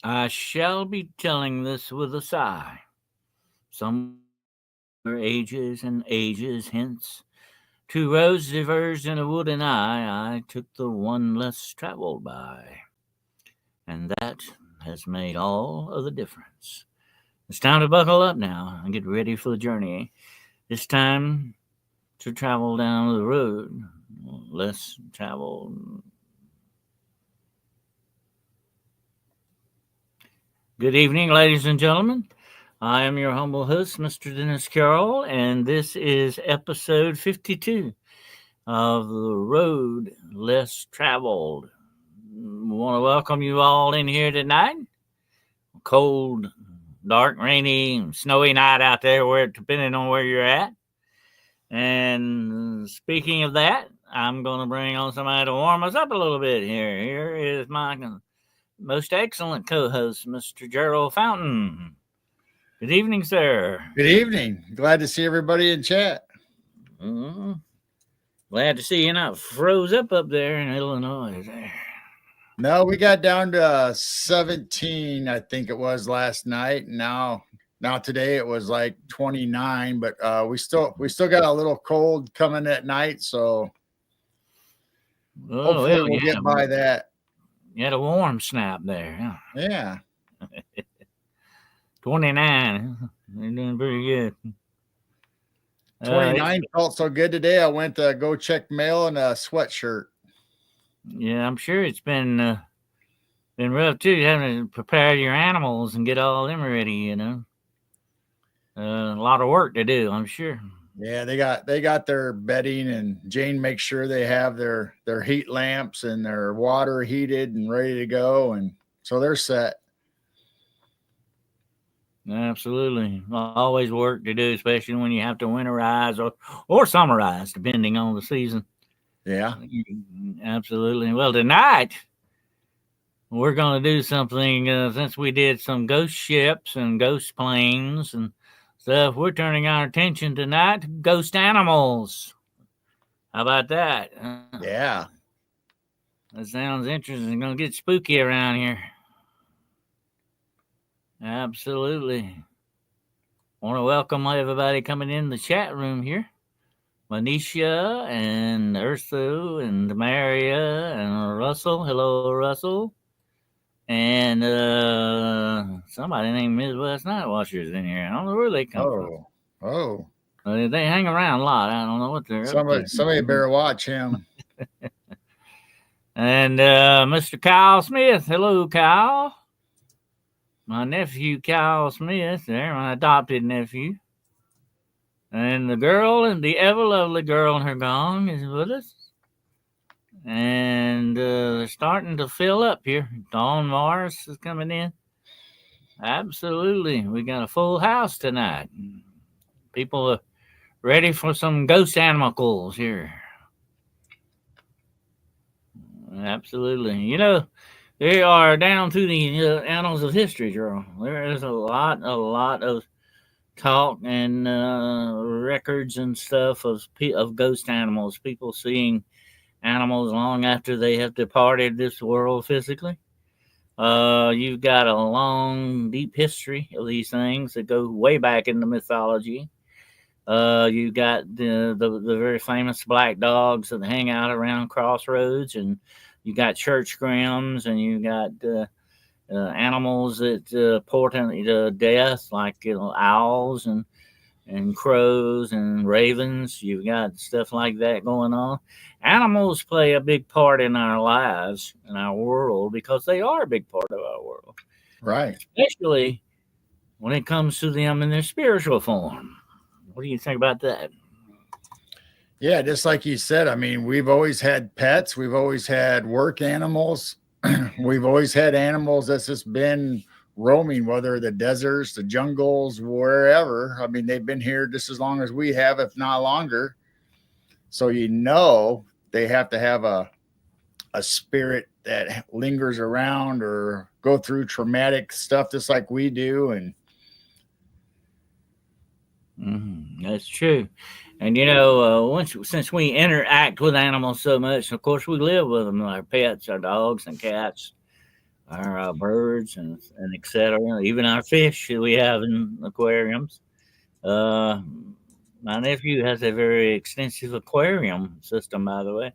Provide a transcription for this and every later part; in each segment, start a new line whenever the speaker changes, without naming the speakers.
I shall be telling this with a sigh. Some ages and ages hence, two roads diverged in a wood, and I took the one less traveled by. And that has made all of the difference. It's time to buckle up now and get ready for the journey. It's time to travel down the road less traveled. Good evening, ladies and gentlemen. I am your humble host, Mr. Dennis Carroll, and this is episode 52 of The Road Less Traveled. I want to welcome you all in here tonight. Cold, dark, rainy, snowy night out there, depending on where you're at. And speaking of that, I'm going to bring on somebody to warm us up a little bit here. Here is my most excellent co-host, Mr. Gerald Fountain. Good evening, sir.
Good evening. Glad to see everybody in chat.
Mm-hmm. Glad to see you not froze up there in Illinois. There.
No, we got down to 17, I think it was last night. Now today it was like 29, but we still got a little cold coming at night, so hopefully we'll get by that.
You had a warm snap there. Huh?
Yeah.
29. You're doing pretty good.
29 felt so good today. I went to go check mail in a sweatshirt.
Yeah, I'm sure it's been rough too, having to prepare your animals and get all them ready. You know, a lot of work to do, I'm sure.
Yeah, they got their bedding, and Jane makes sure they have their heat lamps and their water heated and ready to go, and so they're set.
Absolutely. Always work to do, especially when you have to winterize or summerize, depending on the season.
Yeah.
Absolutely. Well, tonight we're going to do something, since we did some ghost ships and ghost planes and stuff, we're turning our attention tonight to ghost animals. How about that?
Yeah.
That sounds interesting. It's going to get spooky around here. Absolutely. Want to welcome everybody coming in the chat room here. Manisha and Ursu and Maria and Russell. Hello, Russell. And somebody named Midwest Night Watchers in here. I don't know where they come from.
Oh.
They hang around a lot. I don't know what they're up to.
Somebody better watch him.
And Mr. Kyle Smith. Hello, Kyle. My nephew, Kyle Smith, there, my adopted nephew. And the girl, and the ever-lovely girl in her gong is with us. And they're starting to fill up here. Dawn Morris is coming in. Absolutely. We got a full house tonight. People are ready for some ghost animals here. Absolutely. You know, they are down through the annals of history, Gerald. There is a lot of talk and records and stuff of ghost animals. People seeing animals long after they have departed this world physically. You've got a long, deep history of these things that go way back in the mythology. You've got the very famous black dogs that hang out around crossroads, and you got church grounds, and you got animals that portend death, like owls and crows and ravens. You've got stuff like that going on. Animals play a big part in our lives, in our world, because they are a big part of our world.
Right.
Especially when it comes to them in their spiritual form. What do you think about that?
Yeah, just like you said, I mean, we've always had pets. We've always had work animals. We've always had animals that's just been roaming, whether the deserts, the jungles, wherever. I mean, they've been here just as long as we have, if not longer. So, they have to have a spirit that lingers around or go through traumatic stuff just like we do.
And that's true. And since we interact with animals so much, of course we live with them, our pets, our dogs and cats. our birds and etc. Even our fish that we have in aquariums. Uh, my nephew has a very extensive aquarium system, by the way.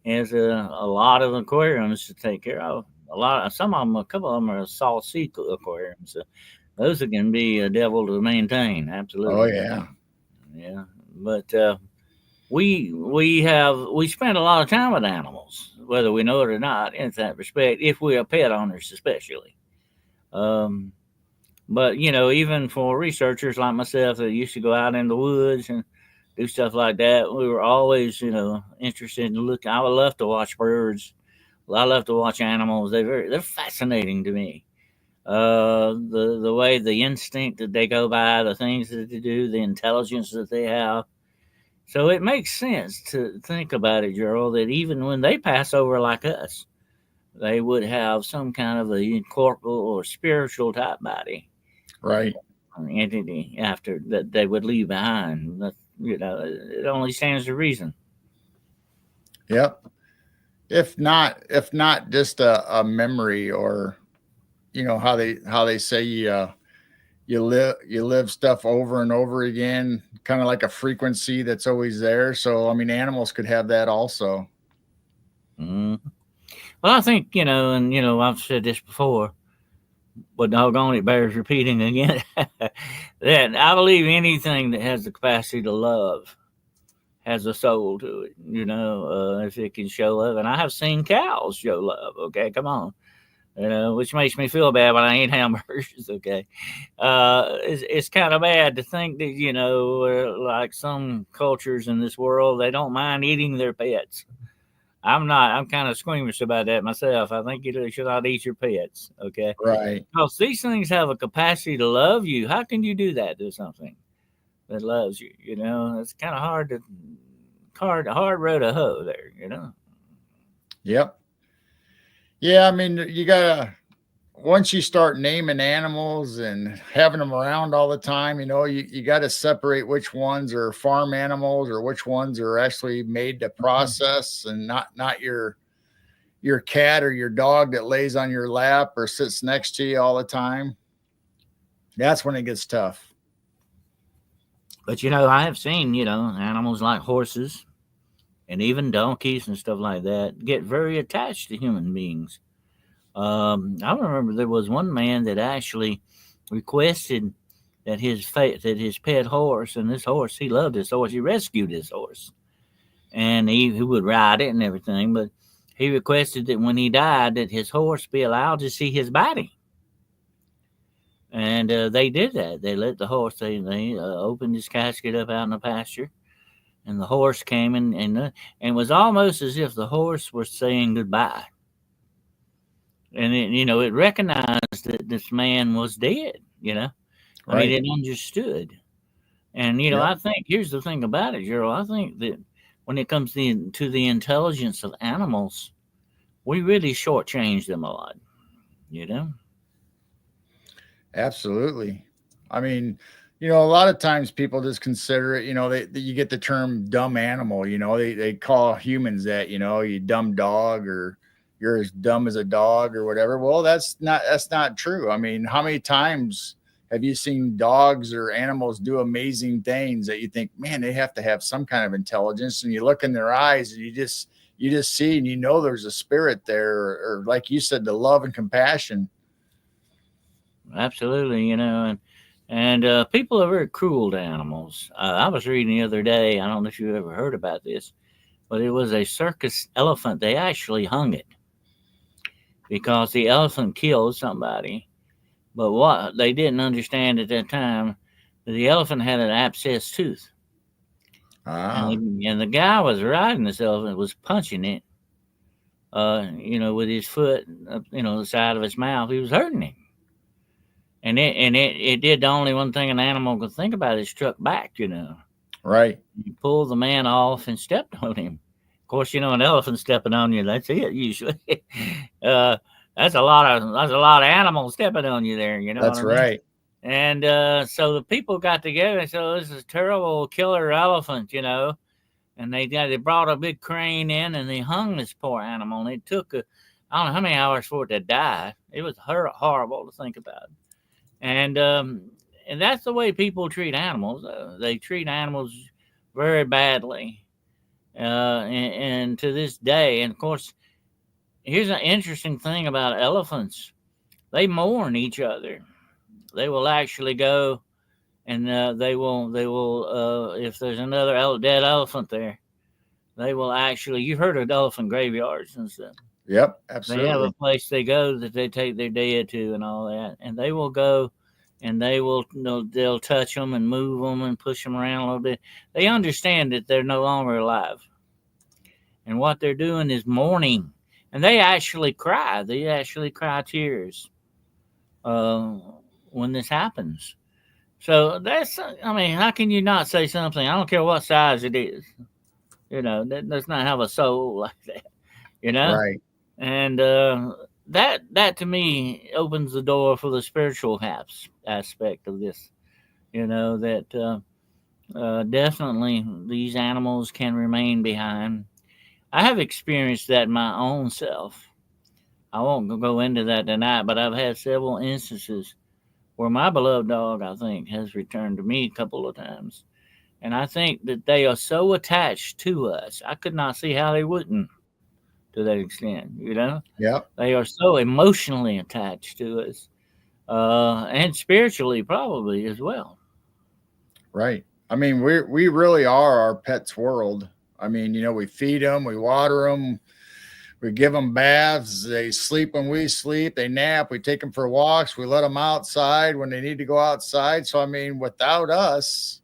He has a lot of aquariums to take care of. Some of them, a couple of them are salt sea aquariums. So those can be a devil to maintain.
Oh
Absolutely,
yeah.
yeah. But we spend a lot of time with animals, whether we know it or not. In that respect, if we are pet owners, especially. Um, but even for researchers like myself that used to go out in the woods and do stuff like that, we were always interested in looking. I would love to watch birds. I love to watch animals. They're fascinating to me. The way the instinct that they go by, the things that they do, the intelligence that they have. So it makes sense to think about it, Gerald, that even when they pass over like us, they would have some kind of a corporal or spiritual type body
Right.
entity after that they would leave behind. It only stands to reason.
Yep. If not just a memory, or how they say you live stuff over and over again, kind of like a frequency that's always there. So I mean, animals could have that also.
Mm. Well, I think and I've said this before, but doggone it bears repeating again. That I believe anything that has the capacity to love has a soul to it. If it can show love, and I have seen cows show love. Okay, come on. Which makes me feel bad when I eat hamburgers. Okay, it's kind of bad to think that like some cultures in this world, they don't mind eating their pets. I'm not. I'm kind of squeamish about that myself. I think you should not eat your pets. Okay,
Right.
because these things have a capacity to love you. How can you do that to something that loves you? It's kind of hard row to hoe there.
Yep. Yeah. I mean, you gotta once you start naming animals and having them around all the time, you got to separate which ones are farm animals or which ones are actually made to process, and not your cat or your dog that lays on your lap or sits next to you all the time. That's when it gets tough.
But I have seen animals like horses and even donkeys and stuff like that get very attached to human beings. I remember there was one man that actually requested that his pet horse, and this horse, he loved this horse. He rescued this horse, and he would ride it and everything. But he requested that when he died, that his horse be allowed to see his body. And they did that. They let the horse. They opened his casket up out in the pasture, and the horse came and it was almost as if the horse was saying goodbye. And it recognized that this man was dead. I mean,
Right.
it understood. And
Yep.
I think here's the thing about it, Gerald. I think that when it comes to the intelligence of animals, we really shortchange them a lot. You know.
Absolutely. I mean, a lot of times people just consider it, you get the term dumb animal, they call humans that, you dumb dog, or you're as dumb as a dog or whatever. Well, that's not true. I mean, how many times have you seen dogs or animals do amazing things that you think, man, they have to have some kind of intelligence, and you look in their eyes and you just see, and there's a spirit there, or like you said, the love and compassion.
Absolutely. And people are very cruel to animals. I was reading the other day. I don't know if you ever heard about this, but it was a circus elephant. They actually hung it because the elephant killed somebody. But what they didn't understand at that time, the elephant had an abscessed tooth, and
Ah,
the guy was riding this elephant, was punching it, with his foot, the side of his mouth. He was hurting him, and it did the only one thing an animal could think about. It struck back.
right.
You pulled the man off and stepped on him. Of course, an elephant stepping on you, that's it usually. uh, that's a lot of animals stepping on you there. You know what
That's
I mean?
right.
And so the people got together and said, "Oh, this is a terrible killer elephant," and they brought a big crane in and they hung this poor animal. And it took I don't know how many hours for it to die. It was horrible to think about. And that's the way people treat animals. They treat animals very badly. And to this day, and of course, here's an interesting thing about elephants. They mourn each other. They will actually go and they will if there's another dead elephant there, they will actually. You've heard of elephant graveyards and stuff.
Yep,
They have a
absolutely.
place they go that they take their dead to and all that, and they will go and they'll touch them and move them and push them around a little bit. They understand that they're no longer alive, and what they're doing is mourning, and they actually cry. They actually cry tears uh, when this happens. So that's, I mean, how can you not say something? I don't care what size it is. That does not have a soul like that. You know,
Right.
and that to me opens the door for the spiritual aspect of this. That definitely these animals can remain behind. I have experienced that my own self. I won't go into that tonight, but I've had several instances where my beloved dog, I think, has returned to me a couple of times. And I think that they are so attached to us. I could not see how they wouldn't to that extent.
Yep.
They are so emotionally attached to us, and spiritually probably as well.
Right. I mean, we really are our pet's world. I mean, we feed them, we water them, we give them baths. They sleep when we sleep. They nap. We take them for walks. We let them outside when they need to go outside. So I mean, without us,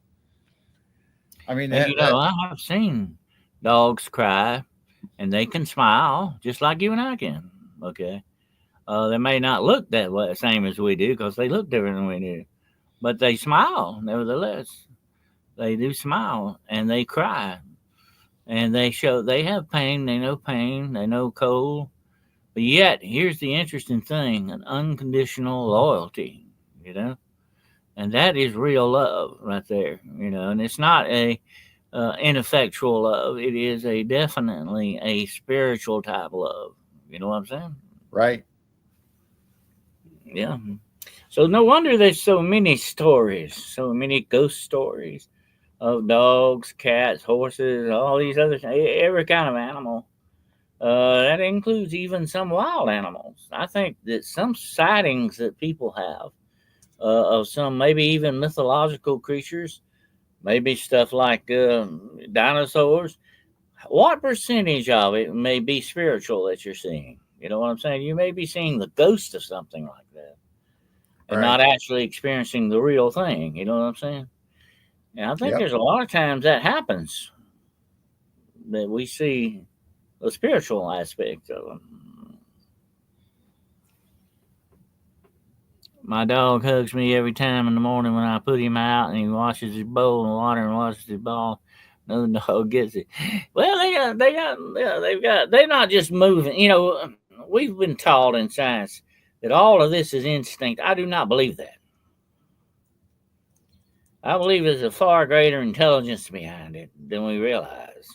I mean
And
that
I have seen dogs cry, and they can smile just like you and I can. Okay, they may not look that way, same as we do, because they look different than we do, but they smile nevertheless. They do smile and they cry, and they show they have pain. They know pain. They know cold. But yet, here's the interesting thing: an unconditional loyalty. You know, and that is real love right there. And it's not a ineffectual love. It is a definitely a spiritual type love. You know what I'm saying?
right.
Yeah. So no wonder there's so many stories, so many ghost stories of dogs, cats, horses, all these other every kind of animal. That includes even some wild animals. I think that some sightings that people have of some maybe even mythological creatures, maybe stuff like dinosaurs. What percentage of it may be spiritual that you're seeing? You know what I'm saying? You may be seeing the ghost of something like that and
Right.
not actually experiencing the real thing. You know what I'm saying? And I think
Yep.
there's a lot of times that happens that we see the spiritual aspect of them. My dog hugs me every time in the morning when I put him out, and he washes his bowl in water and washes his ball. No dog gets it. Well, they're not just moving. We've been taught in science that all of this is instinct. I do not believe that. I believe there's a far greater intelligence behind it than we realize.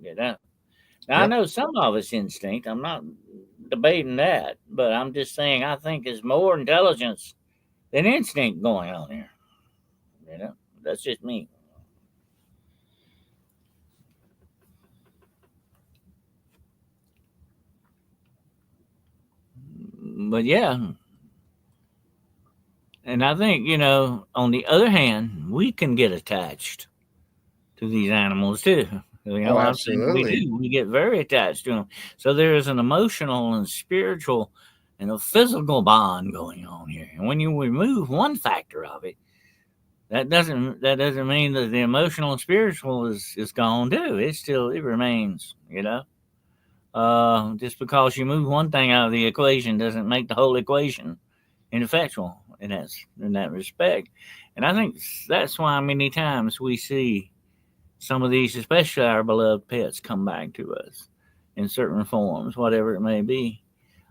You know. Now I
Yep.
know some of it's instinct. I'm not debating that, but I'm just saying I think there's more intelligence than instinct going on here. That's just me. But yeah, and I think on the other hand, we can get attached to these animals too.
Oh,
I've seen we
absolutely.
do. We get very attached to them. So there is an emotional and spiritual and a physical bond going on here. And when you remove one factor of it, that doesn't mean that the emotional and spiritual is gone too. It remains. Just because you move one thing out of the equation doesn't make the whole equation ineffectual in that respect. And I think that's why many times we see some of these, especially our beloved pets, come back to us in certain forms, whatever it may be.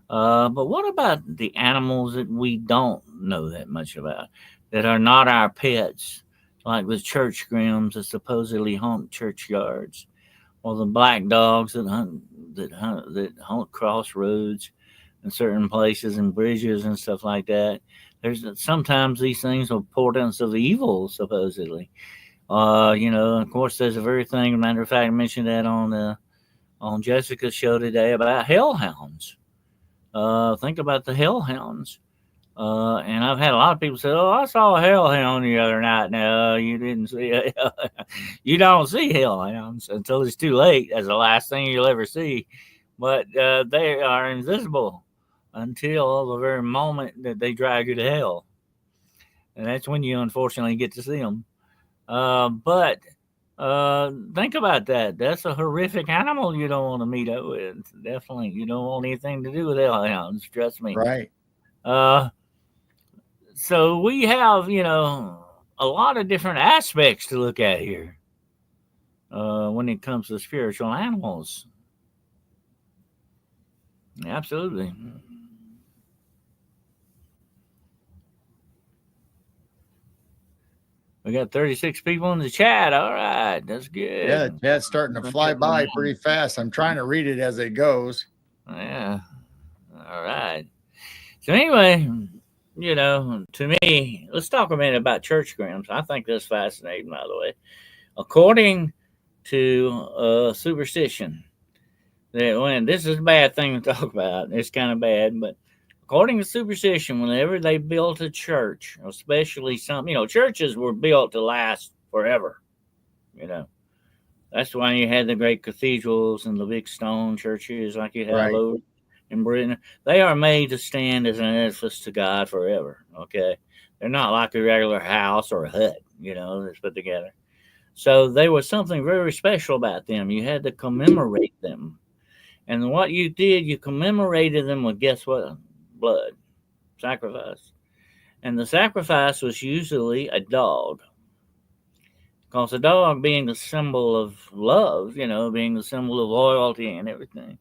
But what about the animals that we don't know that much about, that are not our pets, like the church grims that supposedly haunt churchyards, or the black dogs that hunt that haunt crossroads and certain places and bridges and stuff like that. There's sometimes these things are portents of evil, supposedly. Of course, there's a very thing. Matter of fact, I mentioned that on Jessica's show today about hellhounds. Think about the hellhounds. And I've had a lot of people say, "Oh, I saw a hellhound the other night." No, you didn't see a you don't see hellhounds until it's too late. That's the last thing you'll ever see. But they are invisible until the very moment that they drag you to hell, and that's when you unfortunately get to see them. But think about that. That's a horrific animal you don't want to meet up with. Definitely, you don't want anything to do with hellhounds. Trust me.
Right.
Uh, so we have, a lot of different aspects to look at here when it comes to spiritual animals. Absolutely. We got 36 people in the chat. All right, that's good.
Yeah, that's starting to fly by pretty fast. I'm trying to read it as it goes.
Yeah. All right. So anyway, to me, let's talk a minute about church grounds. I think that's fascinating, by the way. According to superstition, this is a bad thing to talk about. It's kind of bad, but according to superstition, whenever they built a church, especially some, churches were built to last forever. That's why you had the great cathedrals and the big stone churches like you have over in Britain. They are made to stand as an edifice to God forever. Okay, they're not like a regular house or a hut, that's put together. So there was something very special about them. You had to commemorate them, and what you did, you commemorated them with, guess what? Blood, sacrifice, and the sacrifice was usually a dog. Because the dog being the symbol of love, being the symbol of loyalty and everything,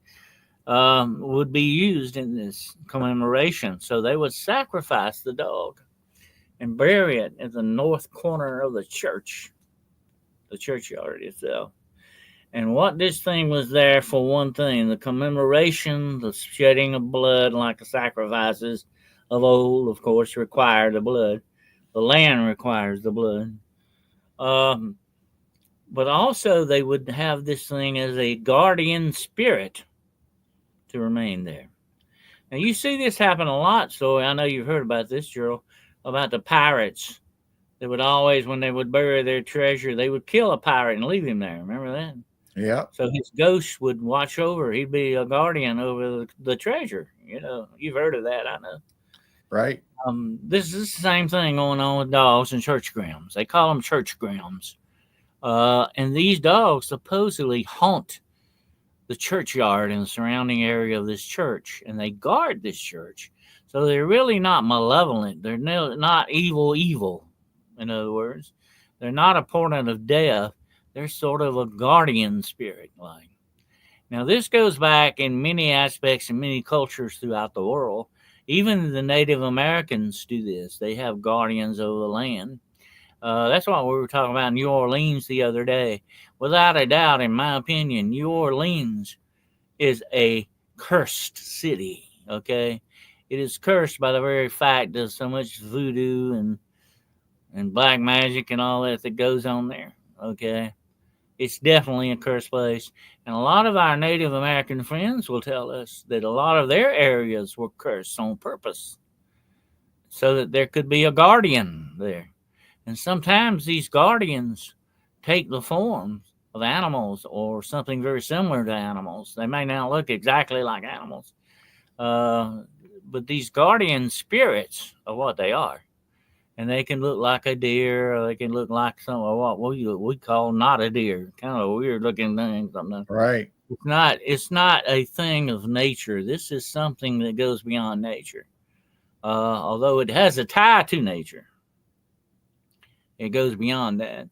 would be used in this commemoration. So they would sacrifice the dog and bury it in the north corner of the church, the churchyard itself. And what this thing was there for, one thing, the commemoration, the shedding of blood, like the sacrifices of old, of course, require the blood. The land requires the blood. But also they would have this thing as a guardian spirit to remain there. Now you see this happen a lot, so I know you've heard about this, Gerald, about the pirates. They would always, when they would bury their treasure, they would kill a pirate and leave him there. Remember that?
Yeah.
So his ghost would watch over. He'd be a guardian over the treasure. You've heard of that, I know.
Right.
This is the same thing going on with dogs and church grounds. They call them church grounds. And these dogs supposedly haunt the churchyard and the surrounding area of this church, and they guard this church. So they're really not malevolent. They're not evil, in other words. They're not a portent of death. They're sort of a guardian spirit. Now, this goes back in many aspects and many cultures throughout the world. Even the Native Americans do this. They have guardians over the land. That's what we were talking about in New Orleans the other day. Without a doubt, in my opinion, New Orleans is a cursed city, okay? It is cursed by the very fact there's so much voodoo and black magic and all that goes on there, okay? It's definitely a cursed place. And a lot of our Native American friends will tell us that a lot of their areas were cursed on purpose so that there could be a guardian there. And sometimes these guardians take the form of animals or something very similar to animals. They may not look exactly like animals, but these guardian spirits are what they are. And they can look like a deer, or they can look like some of what we call not a deer, kind of a weird looking thing. Something.
Right.
It's not a thing of nature. This is something that goes beyond nature. Although it has a tie to nature, it goes beyond that.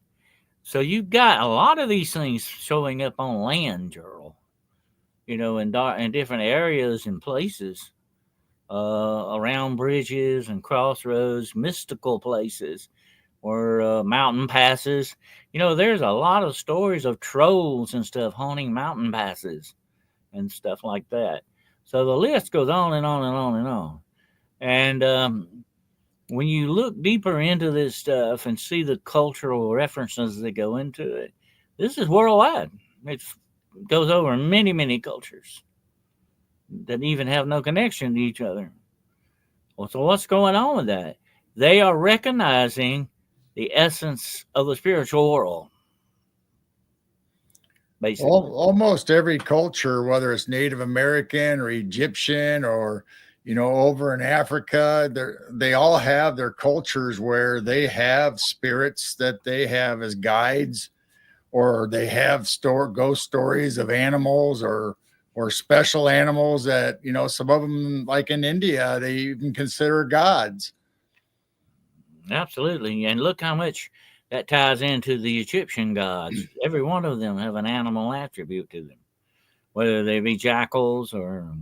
So you've got a lot of these things showing up on land, Gerald. In different areas and places. Around bridges and crossroads, mystical places, or mountain passes. There's a lot of stories of trolls and stuff haunting mountain passes. and stuff like that. So the list goes on and on and on and on. And when you look deeper into this stuff and see the cultural references that go into it, this is worldwide. It goes over many, many cultures that even have no connection to each other. Well, so what's going on with that? They are recognizing the essence of the spiritual world, basically.
Almost every culture, whether it's Native American or Egyptian or over in Africa, they all have their cultures where they have spirits that they have as guides, or they have ghost stories of animals or special animals that some of them, like in India, they even consider gods.
Absolutely. And look how much that ties into the Egyptian gods. Every one of them have an animal attribute to them, whether they be jackals or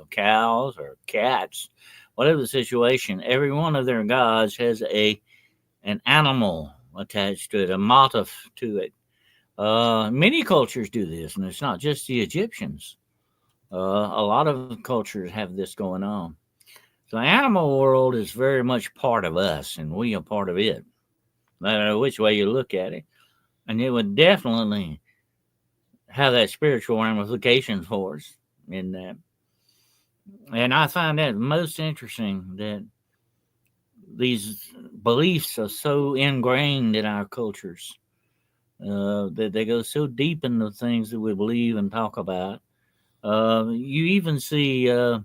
cows or cats, whatever the situation. Every one of their gods has an animal attached to it, a motif to it. Many cultures do this, and it's not just the Egyptians. A lot of cultures have this going on. So the animal world is very much part of us, and we are part of it, no matter which way you look at it. And it would definitely have that spiritual ramifications for us in that. And I find that most interesting that these beliefs are so ingrained in our cultures that they go so deep into things that we believe and talk about. You even see a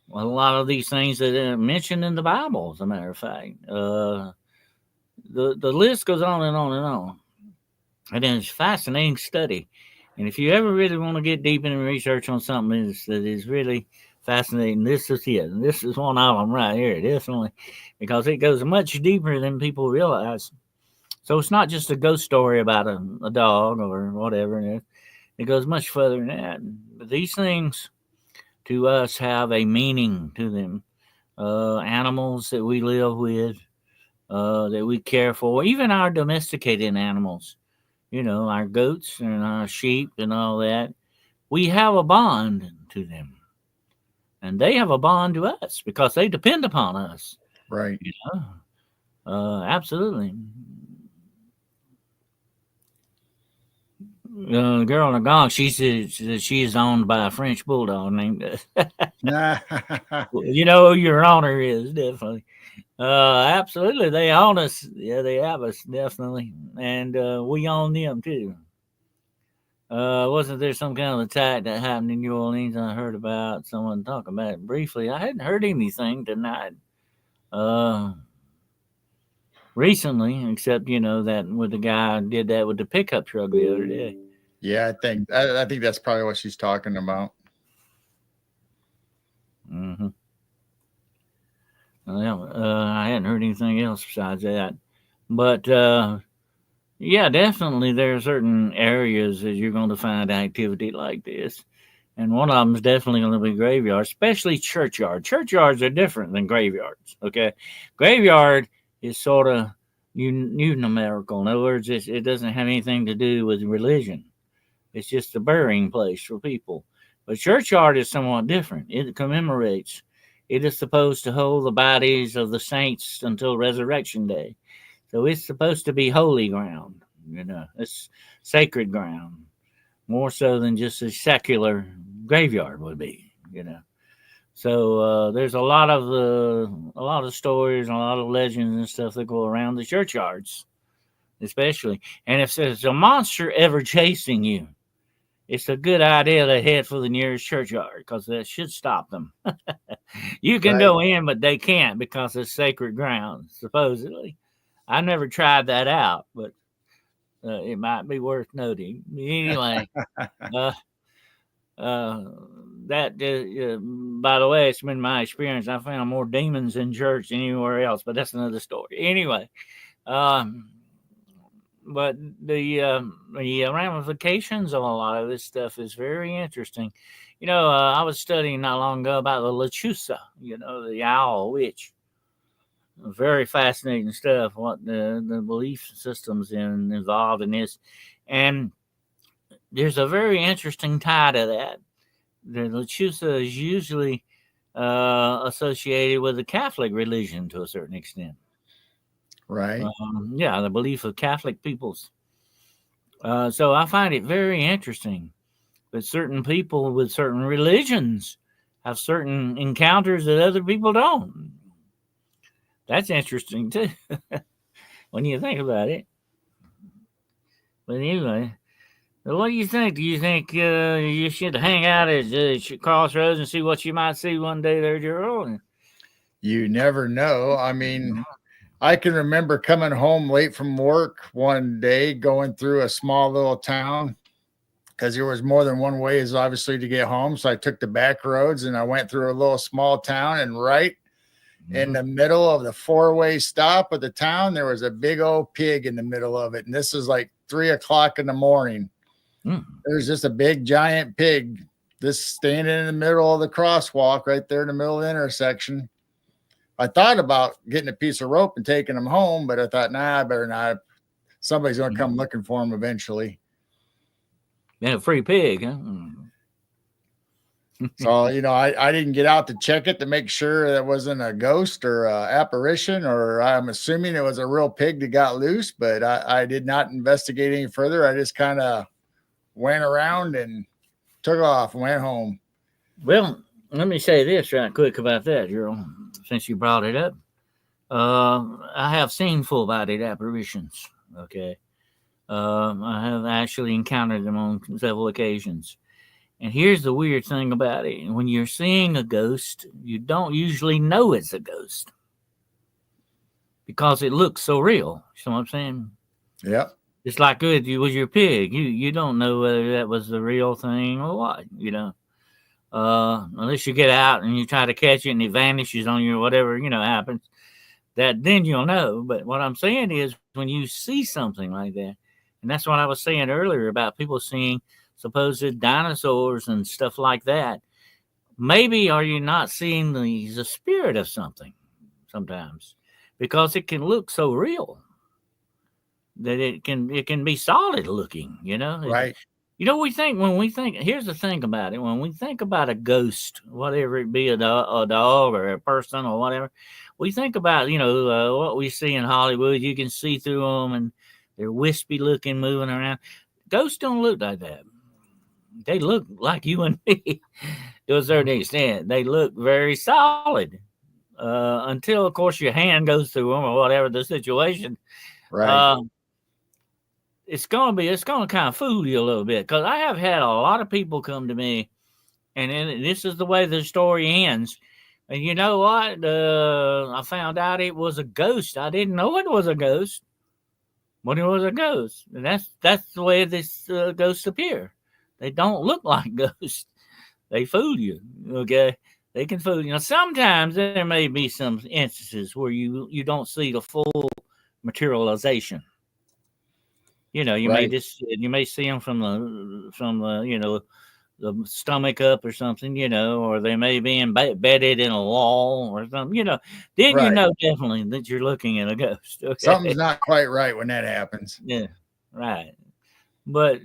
lot of these things that are mentioned in the Bible, as a matter of fact. The list goes on and on and on. And it's a fascinating study. And if you ever really want to get deep into research on something that is really fascinating, this is it. And this is one of them right here, definitely, because it goes much deeper than people realize. So it's not just a ghost story about a dog or whatever. It goes much further than that. But these things to us have a meaning to them. Animals that we live with, that we care for, even our domesticated animals, our goats and our sheep and all that, we have a bond to them. And they have a bond to us because they depend upon us.
Right.
Absolutely. The girl in the gong, she says she is owned by a French bulldog named. You know who your honor is, definitely. Absolutely, they own us. Yeah, they have us definitely, and we own them too. Wasn't there some kind of attack that happened in New Orleans? I heard about someone talking about it briefly. I hadn't heard anything tonight. Recently, except that with the guy did that with the pickup truck the other day.
Yeah, I think that's probably what she's talking about.
Mm-hmm. I hadn't heard anything else besides that, but yeah, definitely there are certain areas that you're going to find activity like this, and one of them is definitely going to be graveyards, especially churchyard. Churchyards are different than graveyards. Okay, graveyard is sort of numerical. In other words, it doesn't have anything to do with religion. It's just a burying place for people. But churchyard is somewhat different. It commemorates. It is supposed to hold the bodies of the saints until resurrection day. So it's supposed to be holy ground. It's sacred ground, more so than just a secular graveyard would be. So there's a lot of stories and a lot of legends and stuff that go around the churchyards, especially. And if there's a monster ever chasing you, it's a good idea to head for the nearest churchyard because that should stop them. You can go in, but they can't because it's sacred ground, supposedly. I never tried that out, but it might be worth noting. Anyway, that by the way, it's been my experience. I found more demons in church than anywhere else, but that's another story. Anyway, but the ramifications of a lot of this stuff is very interesting. I was studying not long ago about the Lechusa, the owl witch. Very fascinating stuff. What the belief systems involved in this, and there's a very interesting tie to that. The Lechusa is usually associated with the Catholic religion to a certain extent.
Right.
Yeah, the belief of Catholic peoples. So I find it very interesting that certain people with certain religions have certain encounters that other people don't. That's interesting too, when you think about it. But anyway, what do you think? Do you think you should hang out at Crossroads and see what you might see one day there, Gerald?
You never know. I mean, I can remember coming home late from work one day, going through a small little town, because there was more than one way, is obviously to get home. So I took the back roads and I went through a little small town, and right in the middle of the four-way stop of the town, there was a big old pig in the middle of it. And this is like 3:00 in the morning. There's just a big giant pig just standing in the middle of the crosswalk right there in the middle of the intersection. I thought about getting a piece of rope and taking him home, but I thought, nah, I better not. Somebody's going to come looking for him eventually.
Yeah, a free pig, huh?
So, I didn't get out to check it to make sure that wasn't a ghost or a apparition, or I'm assuming it was a real pig that got loose, but I did not investigate any further. I just kind of went around and took off and went home.
Well, let me say this right quick about that, Gerald, since you brought it up. I have seen full-bodied apparitions, okay? I have actually encountered them on several occasions. And here's the weird thing about it. When you're seeing a ghost, you don't usually know it's a ghost because it looks so real. You know what I'm saying?
Yep.
It's like it was your pig. You don't know whether that was the real thing or what, unless you get out and you try to catch it and it vanishes on you or whatever, happens. Then you'll know. But what I'm saying is when you see something like that, and that's what I was saying earlier about people seeing supposed dinosaurs and stuff like that, maybe are you not seeing the spirit of something sometimes, because it can look so real that it can be solid looking,
Right.
We think when we think, here's the thing about it, when we think about a ghost, whatever it be, a dog or a person or whatever, we think about what we see in Hollywood. You can see through them and they're wispy looking, moving around. Ghosts don't look like that. They look like you and me to a certain extent. They look very solid until, of course, your hand goes through them or whatever the situation.
Right.
It's going to kind of fool you a little bit, because I have had a lot of people come to me, and then this is the way the story ends. And you know what? I found out it was a ghost. I didn't know it was a ghost, but it was a ghost. And that's the way this ghosts appear. They don't look like ghosts. They fool you, okay? They can fool you. Now, sometimes there may be some instances where you don't see the full materialization. You
Right.
may see them from the the stomach up or something, or they may be embedded in a wall or something, then
Right.
definitely that you're looking at a ghost. Okay?
Something's not quite right when that happens.
Yeah, right. But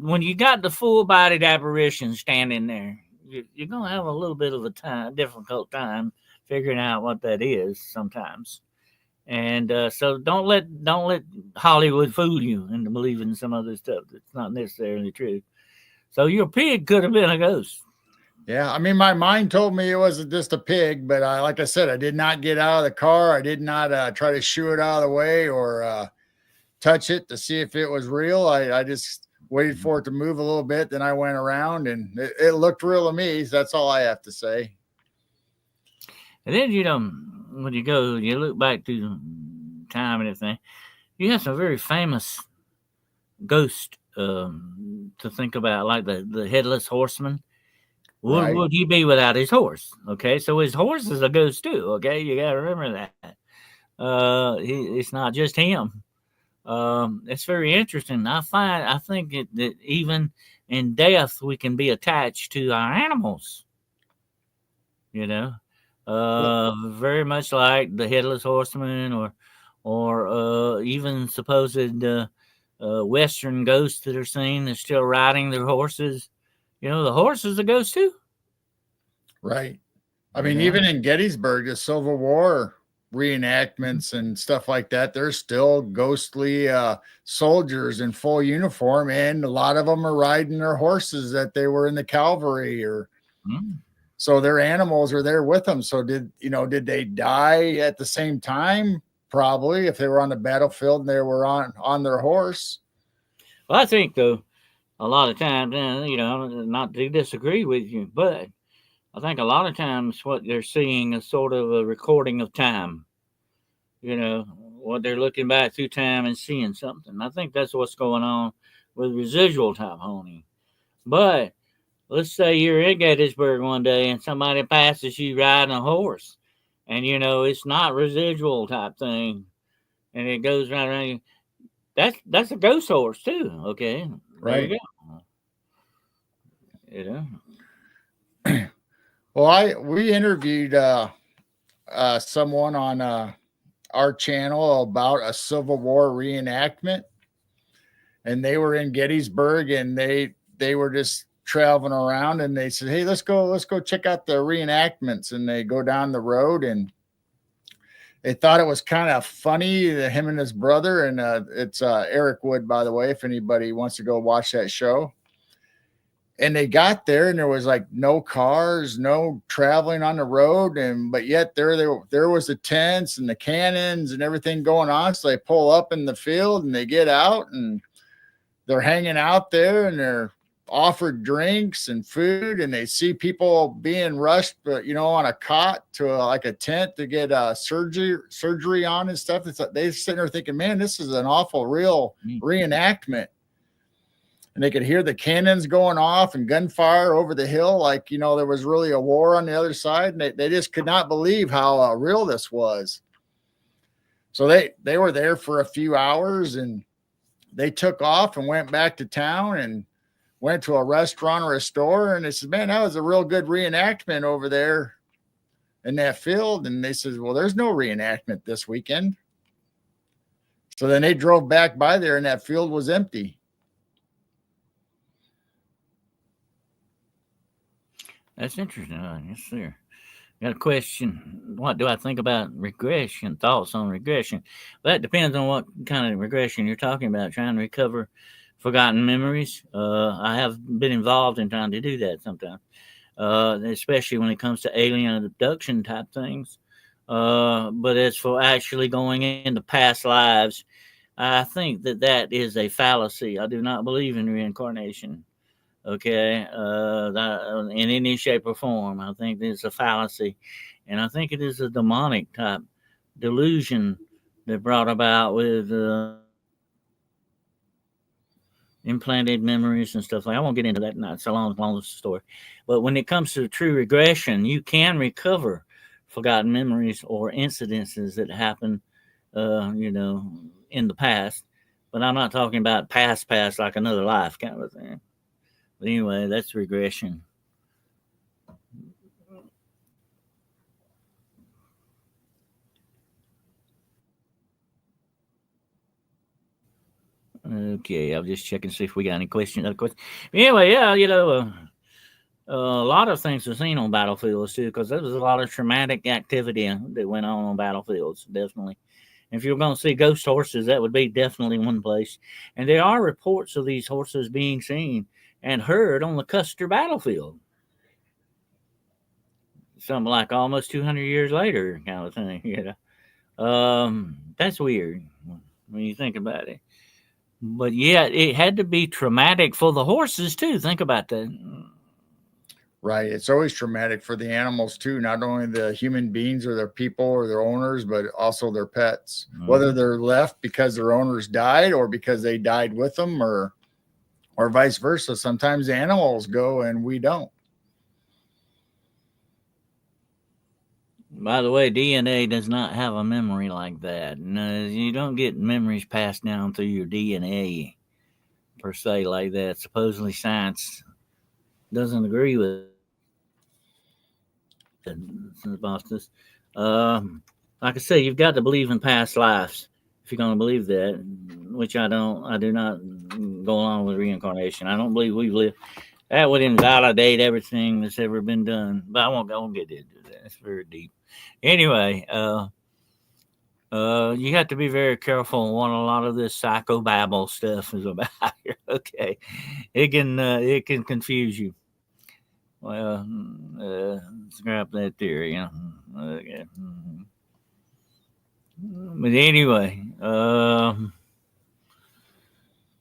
when you got the full-bodied apparition standing there, you're gonna have a little bit of a difficult time figuring out what that is sometimes. And so don't let Hollywood fool you into believing some other stuff that's not necessarily true. So your pig could have been a ghost.
Yeah, I mean, my mind told me it wasn't just a pig, but like I said, I did not get out of the car. I did not try to shoo it out of the way or touch it to see if it was real. I just waited for it to move a little bit. Then I went around and it looked real to me. So that's all I have to say.
And then, when you look back to time and everything, you have some very famous ghosts to think about, like the headless horseman.
Right.
Would he be without his horse? Okay, so his horse is a ghost too. Okay, you got to remember that. It's not just him. It's very interesting. I think that even in death we can be attached to our animals. Very much like the headless horseman, or even supposed Western ghosts that are seen. They're still riding their horses. The horse is a ghost too.
Right. I mean, even in Gettysburg, the Civil War reenactments and stuff like that, there's still ghostly soldiers in full uniform, and a lot of them are riding their horses that they were in the cavalry, or so their animals are there with them. So did they die at the same time? Probably, if they were on the battlefield and they were on their horse.
Well, I think though, a lot of times, not to disagree with you, but I think a lot of times what they're seeing is sort of a recording of time. What they're looking back through time and seeing something. I think that's what's going on with residual type haunting. But let's say you're in Gettysburg one day and somebody passes you riding a horse, and it's not residual type thing, and it goes right around you. That's a ghost horse too. Okay,
right.
There you go.
Well, we interviewed someone on our channel about a Civil War reenactment, and they were in Gettysburg, and they were just traveling around, and they said, "Hey, let's go check out the reenactments." And they go down the road, and they thought it was kind of funny, him and his brother, and it's Eric Wood, by the way, if anybody wants to go watch that show. And they got there, and there was like no cars, no traveling on the road, but yet there was the tents and the cannons and everything going on. So they pull up in the field, and they get out, and they're hanging out there, and they're offered drinks and food, and they see people being rushed, on a cot to like a tent to get surgery on and stuff. It's like they're sitting there thinking, man, this is an awful real reenactment. And they could hear the cannons going off and gunfire over the hill, like there was really a war on the other side, and they just could not believe how real this was. So they were there for a few hours, and they took off and went back to town and went to a restaurant or a store, and they said, man, that was a real good reenactment over there in that field. And they said, well, there's no reenactment this weekend. So then they drove back by there, and that field was empty.
That's interesting. Yes, sir. Got a question. What do I think about regression? Thoughts on regression? That depends on what kind of regression you're talking about. Trying to recover forgotten memories. I have been involved in trying to do that sometimes, especially when it comes to alien abduction type things. But as for actually going into past lives, I think that is a fallacy. I do not believe in reincarnation. Okay, in any shape or form. I think it's a fallacy, and I think it is a demonic type delusion that brought about with implanted memories and stuff like that. I won't get into that. It's a long story. But when it comes to true regression, you can recover forgotten memories or incidences that happen, in the past. But I'm not talking about past like another life kind of thing. But anyway, that's regression. Okay, I'll just check and see if we got any questions. Other questions. Anyway, yeah, a lot of things are seen on battlefields too, because there was a lot of traumatic activity that went on battlefields. Definitely, if you're going to see ghost horses, that would be definitely one place. And there are reports of these horses being seen and heard on the Custer battlefield. Something like almost 200 years later, kind of thing. That's weird when you think about it. But yeah, it had to be traumatic for the horses too. Think about that.
Right. It's always traumatic for the animals too, not only the human beings or their people or their owners, but also their pets. Mm-hmm. Whether they're left because their owners died or because they died with them, or vice versa. Sometimes animals go and we don't.
By the way, DNA does not have a memory like that. No, you don't get memories passed down through your DNA per se like that. Supposedly science doesn't agree with it. Like I say, you've got to believe in past lives if you're going to believe that, which I don't. I do not go along with reincarnation. I don't believe we've lived. That would invalidate everything that's ever been done. But I won't get into that. It's very deep. Anyway, you have to be very careful what a lot of this psychobabble stuff is about here. Okay, it can confuse you. Well, scrap that theory. Okay. But anyway,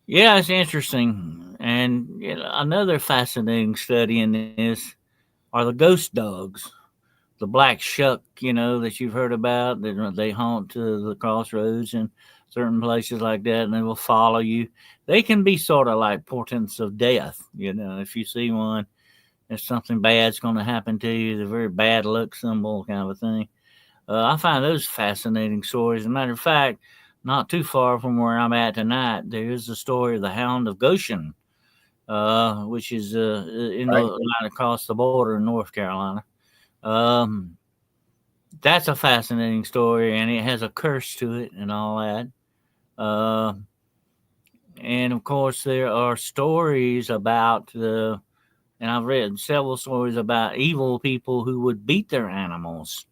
yeah, it's interesting. And another fascinating study in this are the ghost dogs, the black shuck, that you've heard about. They haunt the crossroads and certain places like that, and they will follow you. They can be sort of like portents of death. If you see one, if something bad's going to happen to you, the very bad luck symbol kind of a thing. I find those fascinating stories. As a matter of fact, not too far from where I'm at tonight, there is the story of the Hound of Goshen, which is right across the border in North Carolina. That's a fascinating story, and it has a curse to it and all that. And of course, there are stories about and I've read several stories about evil people who would beat their animals,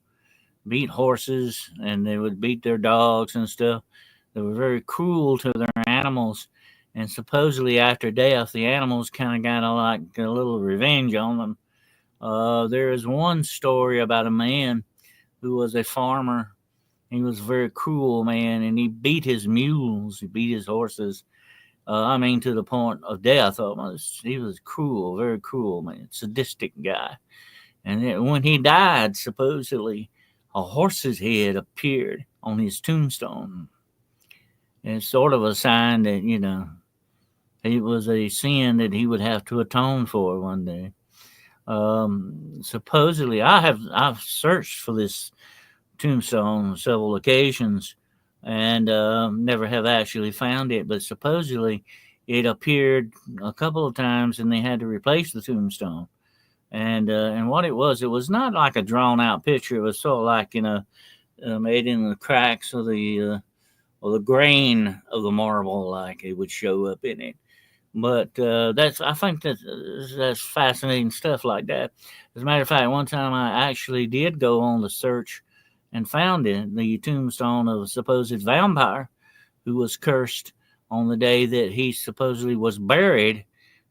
beat horses, and they would beat their dogs and stuff. They were very cruel to their animals, and supposedly after death, the animals kind of got like a little revenge on them. There is one story about a man who was a farmer. He was a very cruel man, and he beat his mules, he beat his horses. To the point of death almost. He was cruel, very cruel man, sadistic guy. And then when he died, supposedly, a horse's head appeared on his tombstone. And it's sort of a sign that, it was a sin that he would have to atone for one day. Supposedly, I've searched for this tombstone on several occasions and never have actually found it, but supposedly it appeared a couple of times and they had to replace the tombstone. And what it was not like a drawn out picture. It was sort of like, made in the cracks of the grain of the marble, like it would show up in it. But I think that's fascinating stuff like that. As a matter of fact, one time I actually did go on the search and found the tombstone of a supposed vampire who was cursed on the day that he supposedly was buried,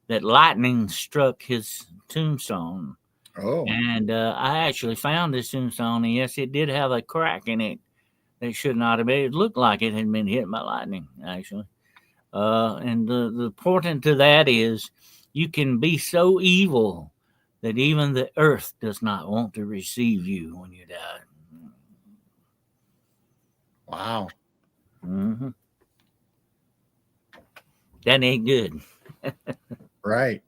that lightning struck his tombstone.
Oh.
And I actually found this tombstone, and yes, it did have a crack in it that should not have been. It looked like it had been hit by lightning, actually. And the portent to that is you can be so evil that even the earth does not want to receive you when you die.
Wow.
Mm-hmm. That ain't good.
Right.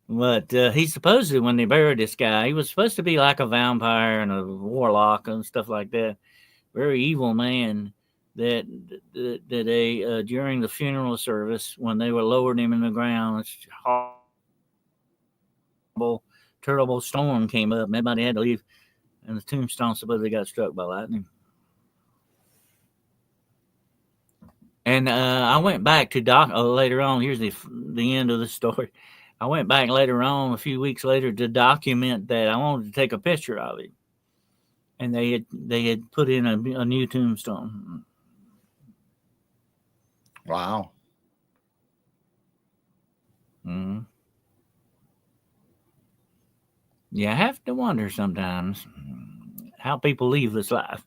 But he supposedly, when they buried this guy, he was supposed to be like a vampire and a warlock and stuff like that. Very evil man. That they during the funeral service, when they were lowering him in the ground, this horrible, terrible storm came up, and everybody had to leave, and the tombstone supposedly got struck by lightning. And I went back to later on. Here's the end of the story. I went back later on, a few weeks later, to document that. I wanted to take a picture of it, and they had put in a new tombstone.
Wow.
Mm-hmm. Yeah, I have to wonder sometimes how people leave this life.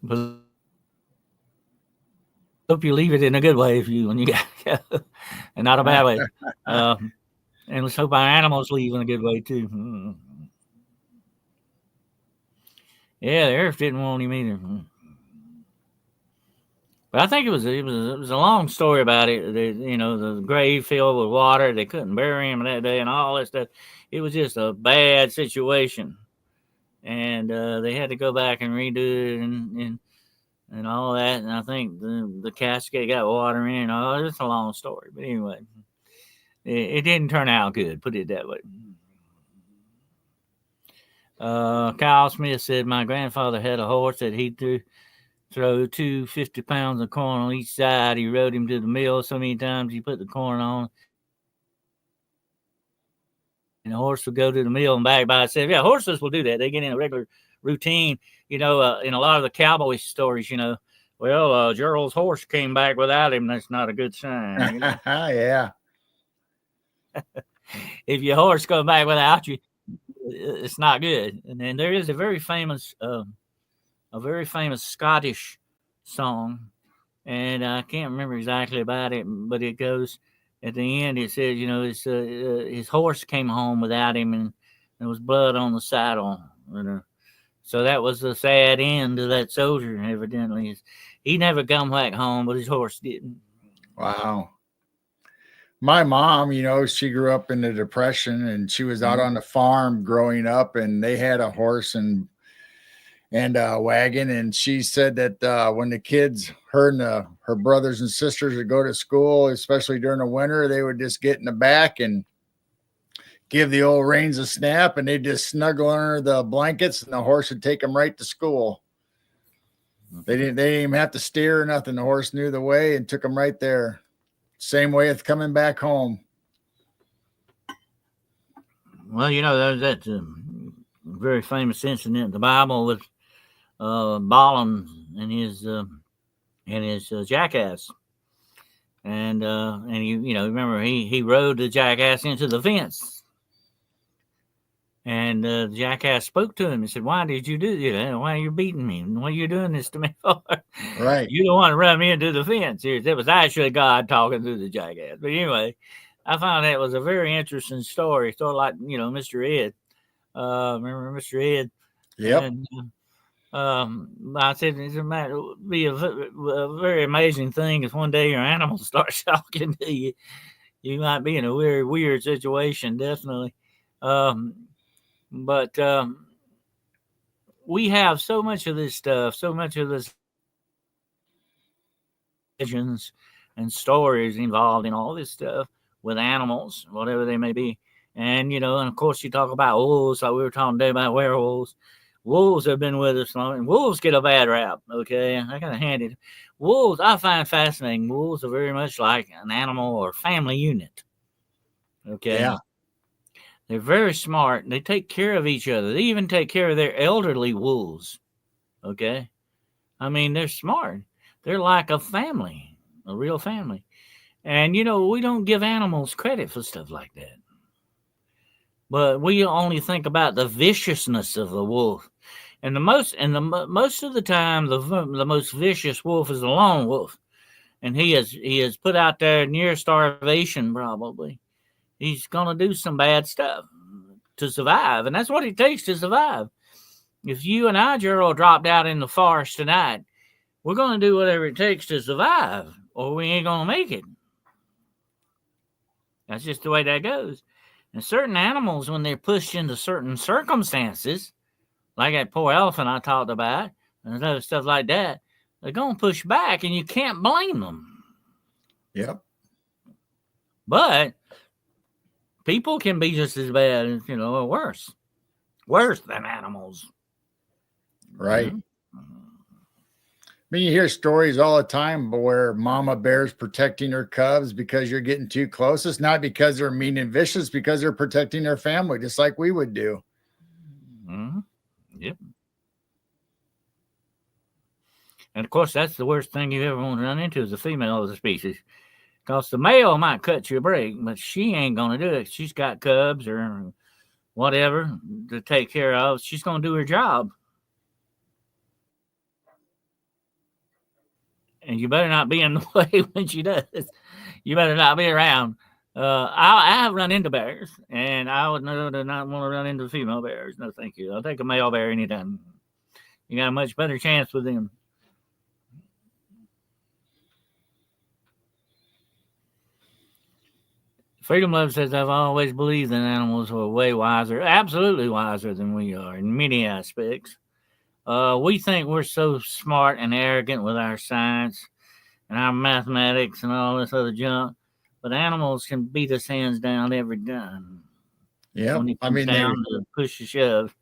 But hope you leave it in a good way when you get, and not a bad way. And let's hope our animals leave in a good way too. Mm-hmm. Yeah, the earth didn't want him either. But I think it was a long story about it. The grave filled with water. They couldn't bury him that day and all that stuff. It was just a bad situation, and they had to go back and redo it and all that. And I think the casket got water in. Oh, it's a long story, but anyway, it didn't turn out good. Put it that way. Kyle Smith said my grandfather had a horse that he throw 250 pounds of corn on each side. He rode him to the mill so many times he put the corn on. And the horse would go to the mill and back by itself. Yeah, horses will do that. They get in a regular routine. In a lot of the cowboy stories, well, Gerald's horse came back without him. That's not a good sign.
Yeah.
If your horse comes back without you, it's not good. And then there is a very famous Scottish song, and I can't remember exactly about it, but it goes at the end. It says, his horse came home without him, and there was blood on the saddle. So that was the sad end of that soldier. Evidently, he never come back home, but his horse didn't.
Wow. My mom, she grew up in the Depression, and she was out on the farm growing up, and they had a horse and a wagon. And she said that when the kids, her brothers and sisters would go to school, especially during the winter, they would just get in the back and give the old reins a snap, and they'd just snuggle under the blankets, and the horse would take them right to school. They didn't even have to steer or nothing. The horse knew the way and took them right there. Same way as coming back home.
Well, that's a very famous incident in the Bible with Balaam and his jackass, and remember he rode the jackass into the fence, and the jackass spoke to him and said, "Why did you do that? Why are you beating me? What are you doing this to me for?
Right?
You don't want to run me into the fence." It was actually God talking to the jackass. But anyway, I found that was a very interesting story. Sort of like Mr. Ed. Remember Mr. Ed?
Yep.
And, I said it would be a very amazing thing if one day your animal starts talking to you. You might be in a very weird situation, definitely. But we have so much of this stuff, so much of this legends and stories involved in all this stuff with animals, whatever they may be. And, and of course you talk about wolves, like we were talking today about werewolves. Wolves have been with us long, and wolves get a bad rap. Okay, I gotta hand it. Wolves, I find fascinating. Wolves are very much like an animal or family unit. Okay,
yeah,
they're very smart. They take care of each other. They even take care of their elderly wolves. Okay, I mean they're smart. They're like a family, a real family. And we don't give animals credit for stuff like that. But we only think about the viciousness of the wolf, and most of the time, the most vicious wolf is a lone wolf, and he is put out there near starvation. Probably, he's gonna do some bad stuff to survive, and that's what it takes to survive. If you and I, Gerald, dropped out in the forest tonight, we're gonna do whatever it takes to survive, or we ain't gonna make it. That's just the way that goes. And certain animals, when they're pushed into certain circumstances, like that poor elephant I talked about, and other stuff like that, they're going to push back, and you can't blame them.
Yep.
But people can be just as bad, or worse than animals.
Right. Mm-hmm. I mean, you hear stories all the time where mama bear's protecting her cubs because you're getting too close. It's not because they're mean and vicious, because they're protecting their family, just like we would do.
Mm-hmm. Yep. And of course, that's the worst thing you ever want to run into is the female of the species. Because the male might cut you a break, but she ain't going to do it. She's got cubs or whatever to take care of. She's going to do her job. And you better not be in the way when she does. You better not be around. I have run into bears, and I would not want to run into female bears. No, thank you. I'll take a male bear anytime. You got a much better chance with them. Freedom Love says, I've always believed that animals were way wiser, absolutely wiser than we are in many aspects. We think we're so smart and arrogant with our science and our mathematics and all this other junk, but animals can beat us hands down every time.
Yeah,
when it comes down to push and shove.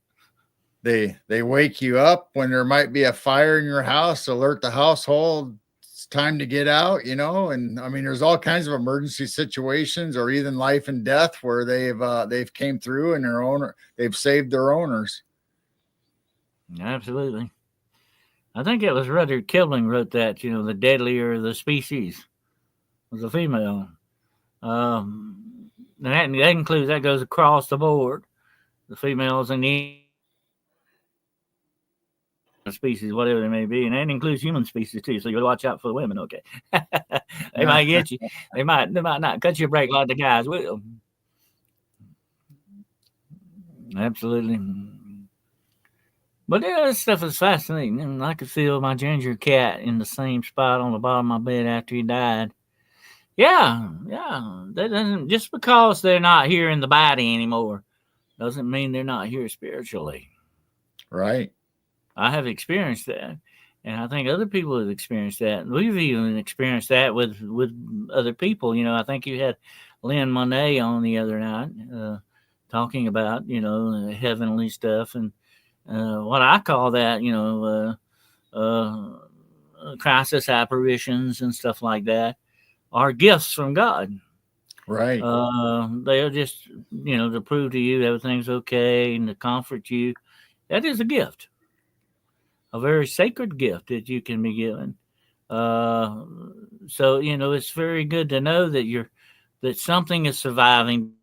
they wake you up when there might be a fire in your house, alert the household it's time to get out, and I mean there's all kinds of emergency situations or even life and death where they've came through and they've saved their owners.
Absolutely. I think it was Rudyard Kipling wrote that, the deadlier the species was a female. And that goes across the board. The females and the species, whatever they may be, and that includes human species too. So you got to watch out for the women. Okay, they might get you. They might not cut you a break like the guys will. Absolutely. But this stuff is fascinating. And I could feel my ginger cat in the same spot on the bottom of my bed after he died. Yeah. That doesn't, just because they're not here in the body anymore doesn't mean they're not here spiritually.
Right.
I have experienced that, and I think other people have experienced that. We've even experienced that with other people. I think you had Lynn Monet on the other night talking about heavenly stuff and what I call that crisis apparitions and stuff like that are gifts from God.
Right.
They're just to prove to you everything's okay and to comfort you. That is a gift. A very sacred gift that you can be given. So it's very good to know that something is surviving.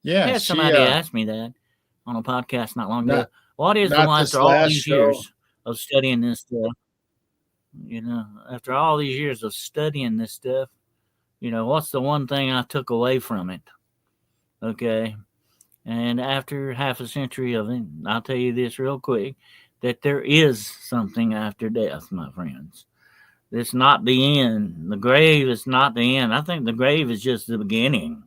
Yeah,
I had somebody ask me that on a podcast not long ago. What is the one after all these years of studying this stuff? After all these years of studying this stuff, what's the one thing I took away from it? Okay. And after half a century of it, I'll tell you this real quick, that there is something after death, my friends. It's not the end. The grave is not the end. I think the grave is just the beginning.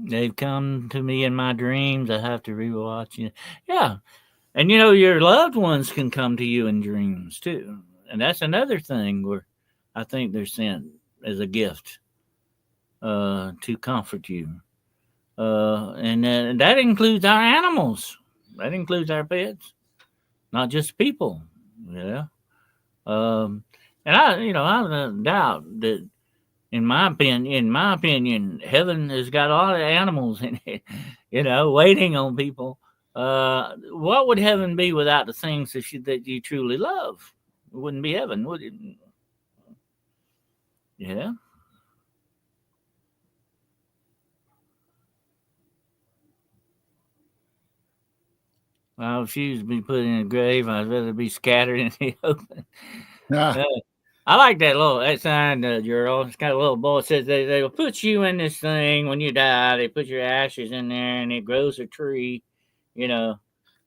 They've come to me in my dreams. I have to rewatch it. Yeah. And your loved ones can come to you in dreams too. And that's another thing where I think they're sent as a gift to comfort you. And that includes our animals. That includes our pets, not just people. Yeah. And I don't doubt that in my opinion, heaven has got a lot of animals in it, waiting on people. What would heaven be without the things that you truly love? It wouldn't be heaven, would it? Yeah. I refuse to be put in a grave. I'd rather be scattered in the open. I like that sign, Gerald. It's got a little boy that says they will put you in this thing when you die. They put your ashes in there and it grows a tree,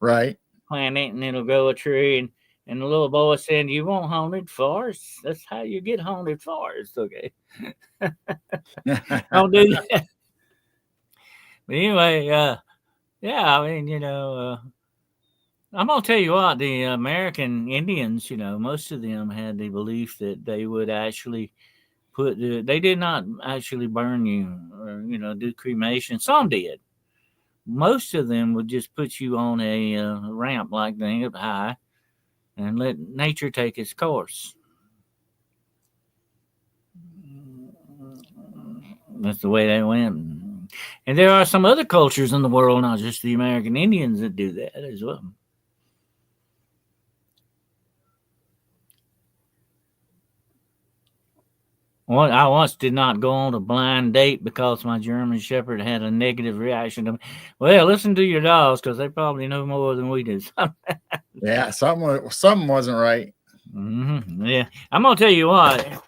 Right.
Plant it and it'll grow a tree. And the little boy said, "You want haunted forests? That's how you get haunted forests." Okay. Don't do that. But anyway, yeah, I mean, I'm going to tell you what, the American Indians, most of them had the belief that they would actually they did not actually burn you or, do cremation. Some did. Most of them would just put you on a ramp like thing up high and let nature take its course. That's the way they went. And there are some other cultures in the world, not just the American Indians, that do that as well. Well, I once did not go on a blind date because my German Shepherd had a negative reaction to me. Well, listen to your dogs because they probably know more than we do.
Yeah, something wasn't right.
Mm-hmm. Yeah, I'm gonna tell you what.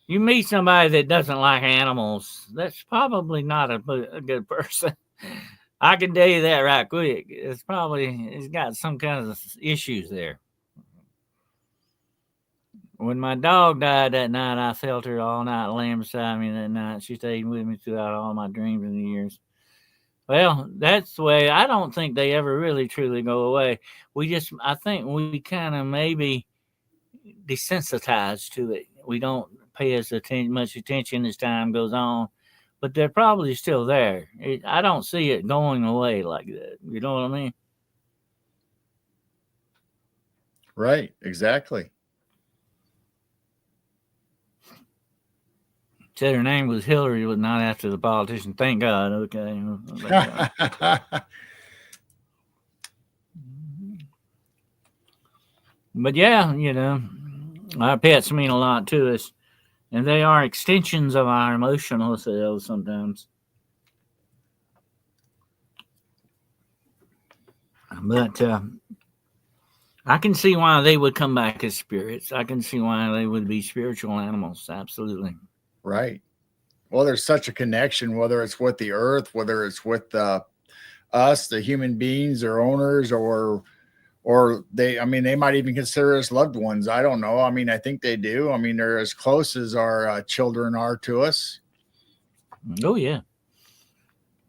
You meet somebody that doesn't like animals, that's probably not a good person. I can tell you that right quick. It's got some kind of issues there. When my dog died that night, I felt her all night laying beside me that night. She stayed with me throughout all my dreams and years. Well, that's the way. I don't think they ever really truly go away. I think we kind of maybe desensitized to it. we don't pay as much attention as time goes on, but they're probably still there. I don't see it going away like that. You know what I mean?
Right. Exactly.
Said her name was Hillary, but not after the politician. Thank God. Okay. Thank God. But yeah, our pets mean a lot to us, and they are extensions of our emotional selves sometimes. But I can see why they would come back as spirits. I can see why they would be spiritual animals. Absolutely.
Right. Well, there's such a connection, whether it's with the earth, whether it's with us, the human beings or owners, or they, I mean, they might even consider us loved ones. I don't know. I mean, I think they do. I mean, they're as close as our children are to us.
Oh yeah.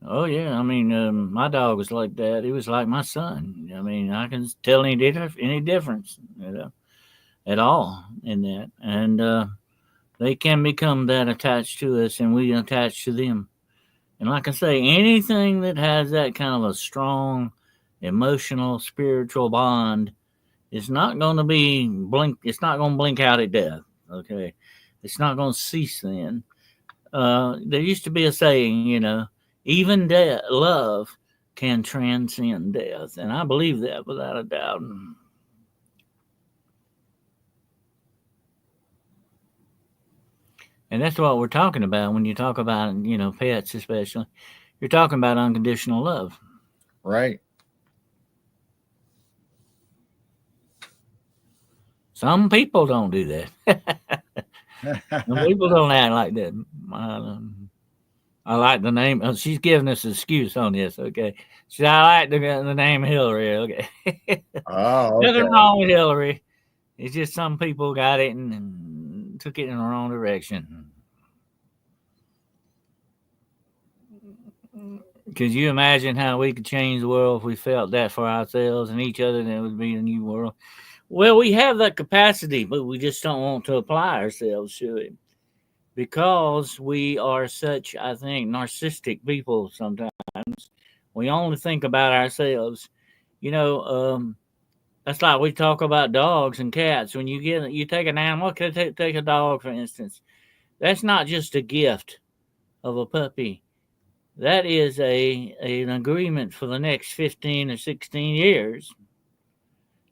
Oh yeah. I mean, my dog was like that. He was like my son. I mean, I can tell any difference, at all in that, and they can become that attached to us, and we attach to them. And like I say, anything that has that kind of a strong emotional, spiritual bond is not going to be blink. It's not going to blink out at death. Okay, it's not going to cease then. There used to be a saying, even love can transcend death, and I believe that without a doubt. And that's what we're talking about when you talk about, pets especially. You're talking about unconditional love.
Right.
Some people don't do that. Some people don't act like that. I like the name. She's giving us an excuse on this. Okay, I like the name Hillary. Okay,
Oh, okay.
nothing wrong with Hillary. It's just some people got it and took it in the wrong direction. Could you imagine how we could change the world if we felt that for ourselves and each other? Then it would be a new world. Well, we have that capacity, but we just don't want to apply ourselves to it because we are such, I think, narcissistic people sometimes. We only think about ourselves. You know, that's like we talk about dogs and cats. When you take an animal, take a dog for instance. That's not just a gift of a puppy. That is an agreement for the next 15 or 16 years.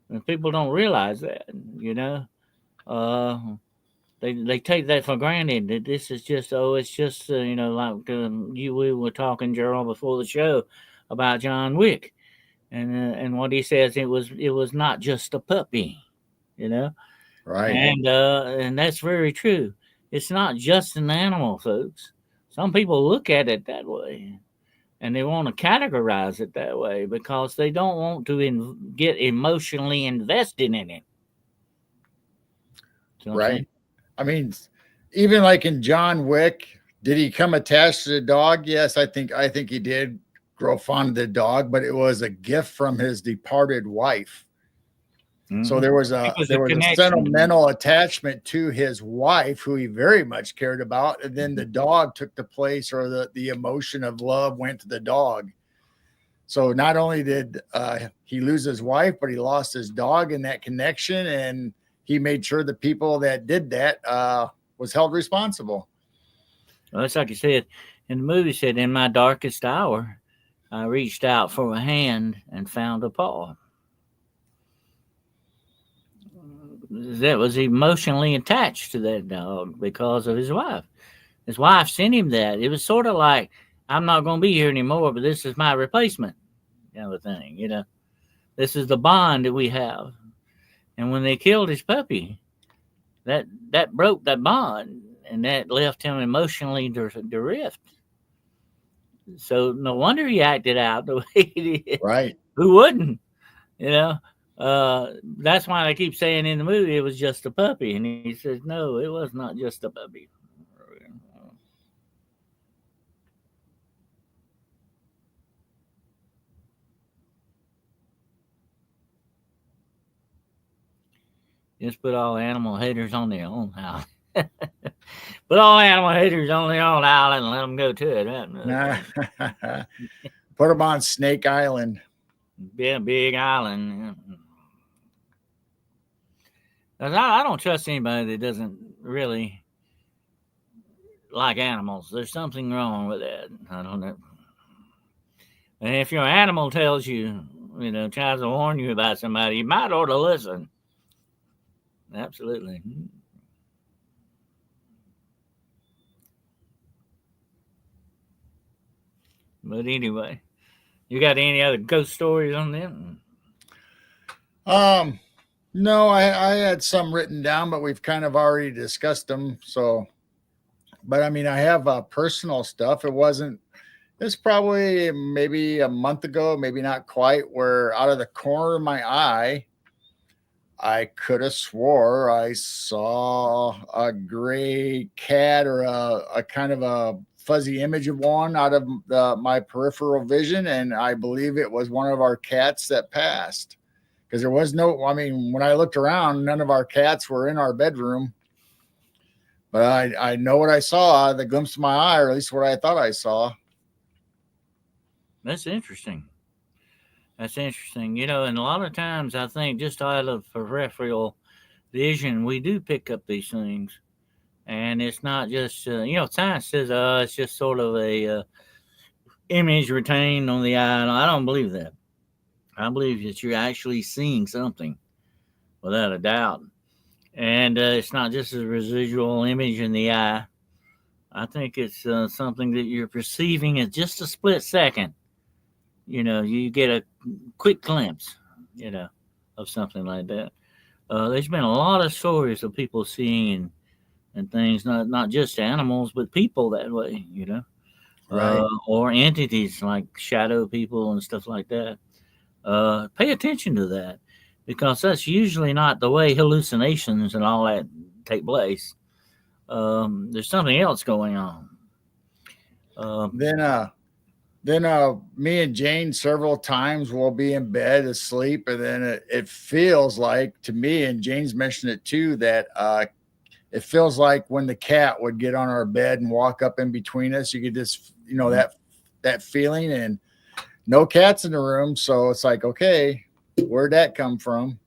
And people don't realize that, Uh, they take that for granted that this is just it's just like we were talking, Gerald, before the show about John Wick, and what he says it was not just a puppy, you know,
Right.
and that's very true. It's not just an animal, folks. Some people look at it that way, and they want to categorize it that way because they don't want to get emotionally invested in it.
Right. I mean, even like in John Wick, did he come attached to the dog? Yes, I think he did grow fond of the dog, but it was a gift from his departed wife. So there was a sentimental attachment to his wife, who he very much cared about, and then the dog took the place, or the emotion of love went to the dog. So not only did he lose his wife, but he lost his dog in that connection, and he made sure the people that did that was held responsible.
Well, it's like you said in the movie. Said, "In my darkest hour, I reached out for a hand and found a paw." That was emotionally attached to that dog because of his wife. His wife sent him that. It was sort of like, "I'm not going to be here anymore, but this is my replacement," kind of thing. This is the bond that we have. And when they killed his puppy, that broke that bond, and that left him emotionally bereft. So no wonder he acted out the way he did.
Right.
Who wouldn't? That's why they keep saying in the movie it was just a puppy, and he says no, it was not just a puppy. Just put all animal haters on their own house. But all animal haters only on the island and let them go to it. Huh?
Put them on Snake Island.
Yeah, big island. 'Cause I don't trust anybody that doesn't really like animals. There's something wrong with that. I don't know. And if your animal tells you, tries to warn you about somebody, you might ought to listen. Absolutely. But anyway, you got any other ghost stories on them?
No, I had some written down, but we've kind of already discussed them. So, but I mean, I have personal stuff. It's probably maybe a month ago, maybe not quite, where out of the corner of my eye, I could have swore I saw a gray cat or a kind of a fuzzy image of one out of my peripheral vision. And I believe it was one of our cats that passed. Because there was when I looked around, none of our cats were in our bedroom. But I know what I saw, the glimpse of my eye, or at least what I thought I saw.
That's interesting. And a lot of times I think just out of peripheral vision, we do pick up these things. And it's not just, science says it's just sort of a image retained on the eye. I don't believe that. I believe that you're actually seeing something, without a doubt. And it's not just a residual image in the eye. I think it's something that you're perceiving at just a split second. You get a quick glimpse, of something like that. There's been a lot of stories of people seeing and things, not just animals, but people that way,
Right.
Or entities like shadow people and stuff like that. Pay attention to that, because that's usually not the way hallucinations and all that take place. There's something else going on.
Then me and Jane several times will be in bed asleep, and then it feels like, to me, and Jane's mentioned it too, that it feels like when the cat would get on our bed and walk up in between us, you could just, that feeling, and no cats in the room. So it's like, okay, where'd that come from?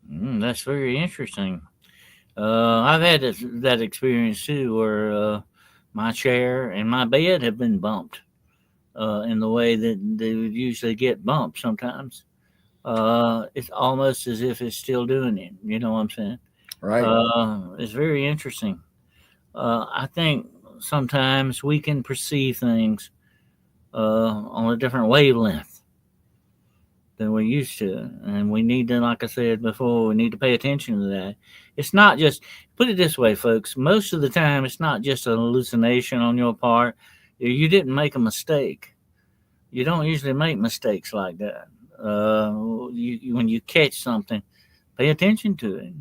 That's very interesting. I've had that experience too, where my chair and my bed have been bumped in the way that they would usually get bumped sometimes. It's almost as if it's still doing it. You know what I'm saying?
Right.
It's very interesting. I think sometimes we can perceive things on a different wavelength than we used to, and we need to, like I said before, we need to pay attention to that. It's not just, put it this way, folks, most of the time it's not just an hallucination on your part. You didn't make a mistake. You don't usually make mistakes like that. When you catch something, pay attention to it.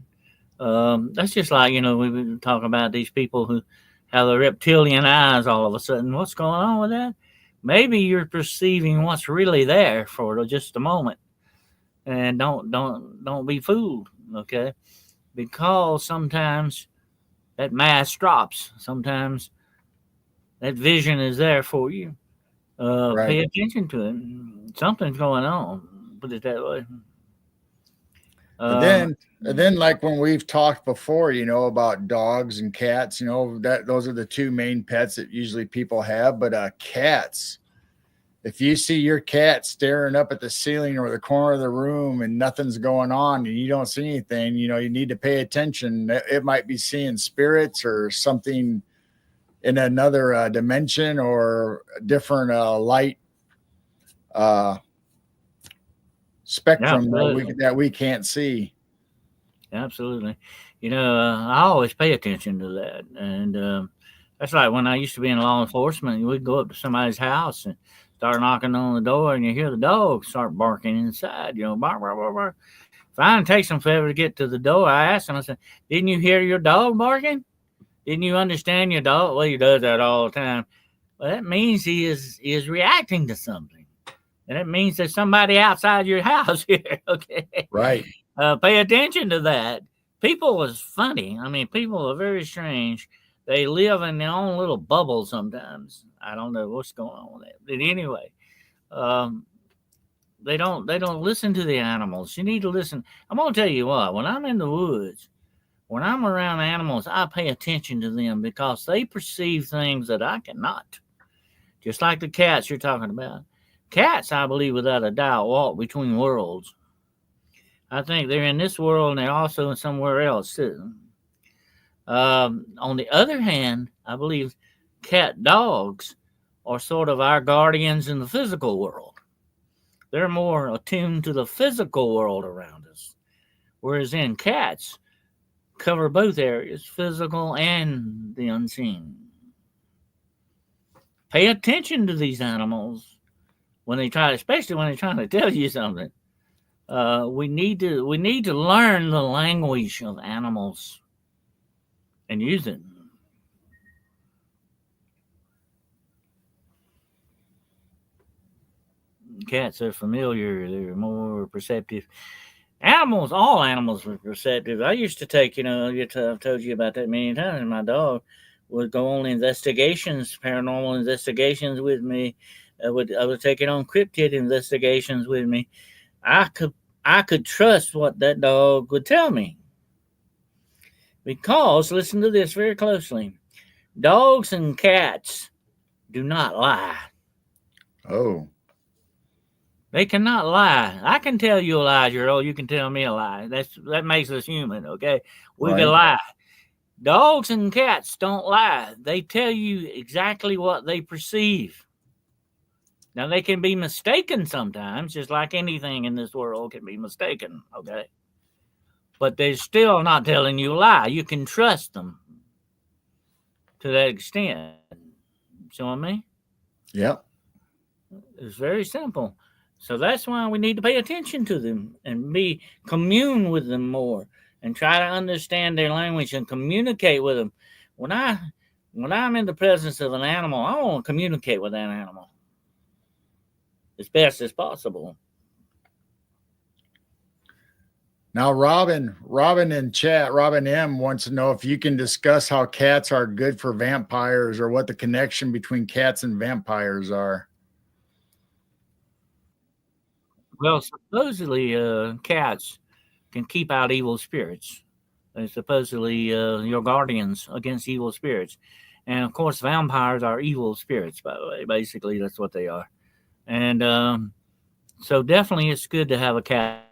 That's just like, we were talking about these people who have the reptilian eyes all of a sudden. What's going on with that? Maybe you're perceiving what's really there for just a moment, and don't be fooled, okay? Because sometimes that mask drops. Sometimes that vision is there for you.
Right.
Pay attention to it. Something's going on. Put it that way.
And then like when we've talked before, about dogs and cats, that those are the two main pets that usually people have. But cats, if you see your cat staring up at the ceiling or the corner of the room and nothing's going on and you don't see anything, you need to pay attention. It might be seeing spirits or something in another dimension or different light spectrum that we can't see.
Absolutely. I always pay attention to that. And that's like when I used to be in law enforcement, we'd go up to somebody's house and start knocking on the door, and you hear the dog start barking inside, bark, bark, bark, bark. Finally, it takes them forever to get to the door. I asked him, I said, didn't you hear your dog barking? Didn't you understand your dog? Well, he does that all the time. Well, that means he is reacting to something. And it means there's somebody outside your house here, okay?
Right.
Pay attention to that. People is funny. I mean, people are very strange. They live in their own little bubble sometimes. I don't know what's going on with that. But anyway, um, they don't listen to the animals. You need to listen. I'm gonna tell you what. When I'm in the woods, when I'm around animals, I pay attention to them because they perceive things that I cannot. Just like the cats you're talking about. Cats, I believe, without a doubt, walk between worlds. I think they're in this world and they're also in somewhere else too. On the other hand, I believe cat dogs are sort of our guardians in the physical world. They're more attuned to the physical world around us, whereas in cats cover both areas, physical and the unseen. Pay attention to these animals when they try, especially when they're trying to tell you something. We need to learn the language of animals and use it. Cats are familiar; they're more perceptive. Animals, all animals are perceptive. I used to take, I've told you about that many times. My dog would go on investigations, paranormal investigations with me. I would take it on cryptid investigations with me. I could I could trust what that dog would tell me because listen to this very closely. Dogs and cats do not lie.
Oh,
They cannot lie. I can tell you a lie, Gerald. You can tell me a lie. That makes us human, okay? We can
right.
lie. Dogs and cats don't lie. They tell you exactly what they perceive. Now they can be mistaken sometimes, just like anything in this world can be mistaken, okay? But they're still not telling you a lie. You can trust them to that extent. See what I mean?
Yep.
It's very simple. So that's why we need to pay attention to them and be commune with them more and try to understand their language and communicate with them. When I when I'm in the presence of an animal, I want to communicate with that animal as best as possible.
Now, Robin in chat, Robin M wants to know if you can discuss how cats are good for vampires or what the connection between cats and vampires are.
Well, supposedly cats can keep out evil spirits. They're supposedly your guardians against evil spirits. And of course, vampires are evil spirits, by the way. Basically, that's what they are. And so, definitely, it's good to have a cat.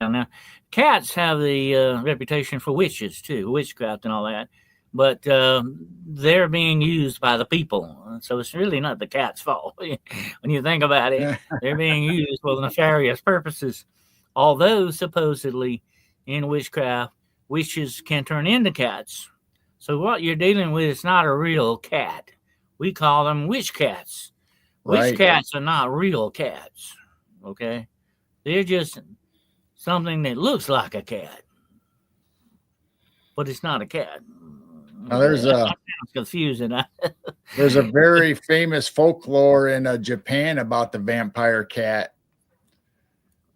Now, cats have the reputation for witches too, witchcraft and all that. But they're being used by the people, so it's really not the cat's fault when you think about it. They're being used for nefarious purposes. Although supposedly in witchcraft, witches can turn into cats. So what you're dealing with is not a real cat. We call them witch cats. Witch
Right.
cats are not real cats. Okay, they're just something that looks like a cat, but it's not a cat.
Now, there's
That
a
sounds confusing.
there's a very famous folklore in Japan about the vampire cat.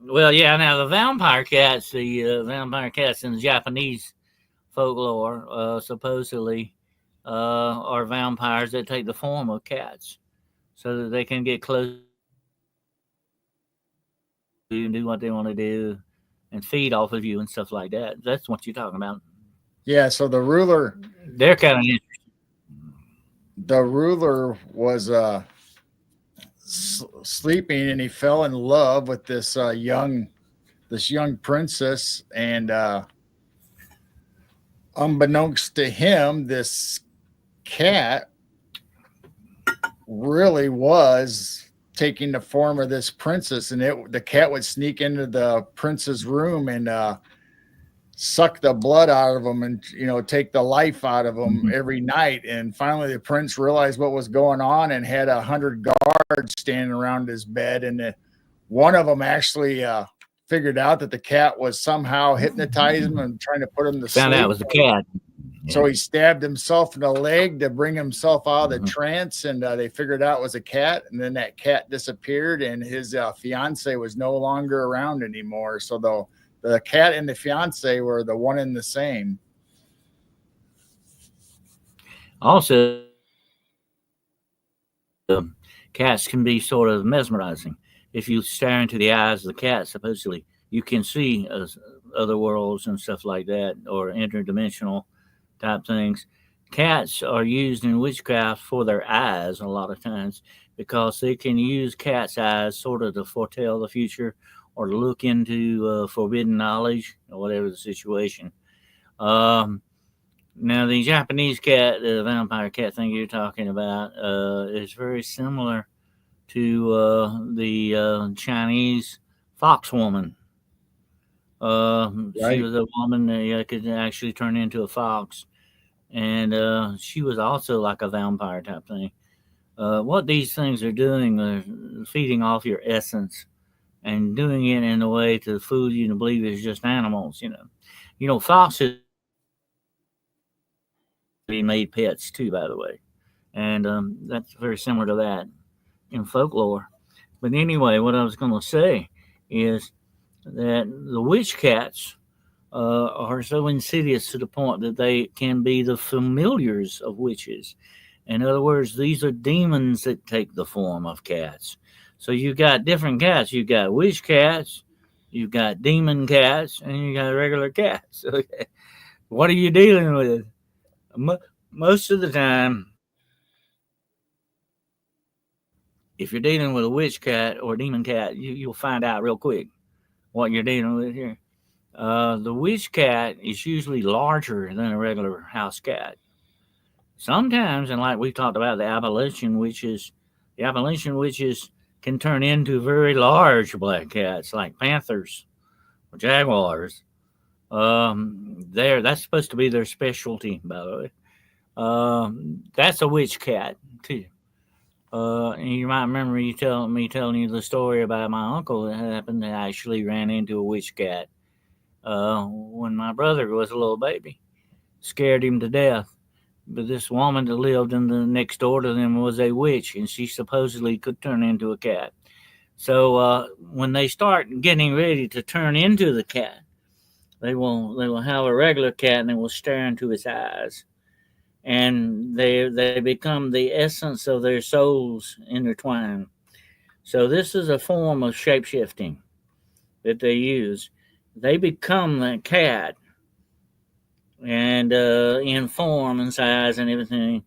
Well, yeah. Now the vampire cats in the Japanese folklore supposedly are vampires that take the form of cats, so that they can get close to you and do what they want to do and feed off of you and stuff like that. That's what you're talking about.
Yeah, so
They're kind of
the ruler was sleeping and he fell in love with this young princess, and unbeknownst to him, this cat really was taking the form of this princess, and the cat would sneak into the prince's room and suck the blood out of him and take the life out of him every night. And finally the prince realized what was going on and had 100 guards standing around his bed, and one of them actually figured out that the cat was somehow hypnotizing him and trying to put him to
found out
sleep.
it was a cat.
So he stabbed himself in the leg to bring himself out of the trance, and they figured out it was a cat. And then that cat disappeared, and his fiance was no longer around anymore. So the the cat and the fiance were the one and the same.
Also, cats can be sort of mesmerizing. If you stare into the eyes of the cat, supposedly you can see other worlds and stuff like that, or interdimensional type things. Cats are used in witchcraft for their eyes a lot of times because they can use cats' eyes sort of to foretell the future or to look into forbidden knowledge or whatever the situation. Um, Now, the Japanese cat, the vampire cat thing you're talking about, is very similar to the Chinese fox woman. She
Right.
was a woman that could actually turn into a fox, and she was also like a vampire type thing. What these things are doing is feeding off your essence and doing it in a way to fool you to believe it's just animals. Foxes made pets too, by the way, and that's very similar to that in folklore. But anyway, what I was going to say is that the witch cats are so insidious to the point that they can be the familiars of witches. In other words, these are demons that take the form of cats. So you've got different cats. You've got witch cats, you've got demon cats, and you got regular cats. Okay. What are you dealing with? Most of the time, if you're dealing with a witch cat or a demon cat, you'll find out real quick what you're dealing with here. The witch cat is usually larger than a regular house cat. Sometimes, and like we talked about the Appalachian witches can turn into very large black cats, like panthers or jaguars. That's supposed to be their specialty, by the way. That's a witch cat too. And you might remember me telling you the story about my uncle that happened that actually ran into a witch cat when my brother was a little baby. Scared him to death. But this woman that lived in the next door to them was a witch, and she supposedly could turn into a cat. So when they start getting ready to turn into the cat, they will have a regular cat and they will stare into its eyes, and they become the essence of their souls intertwined. So this is a form of shapeshifting that they use. They become the cat and in form and size and everything,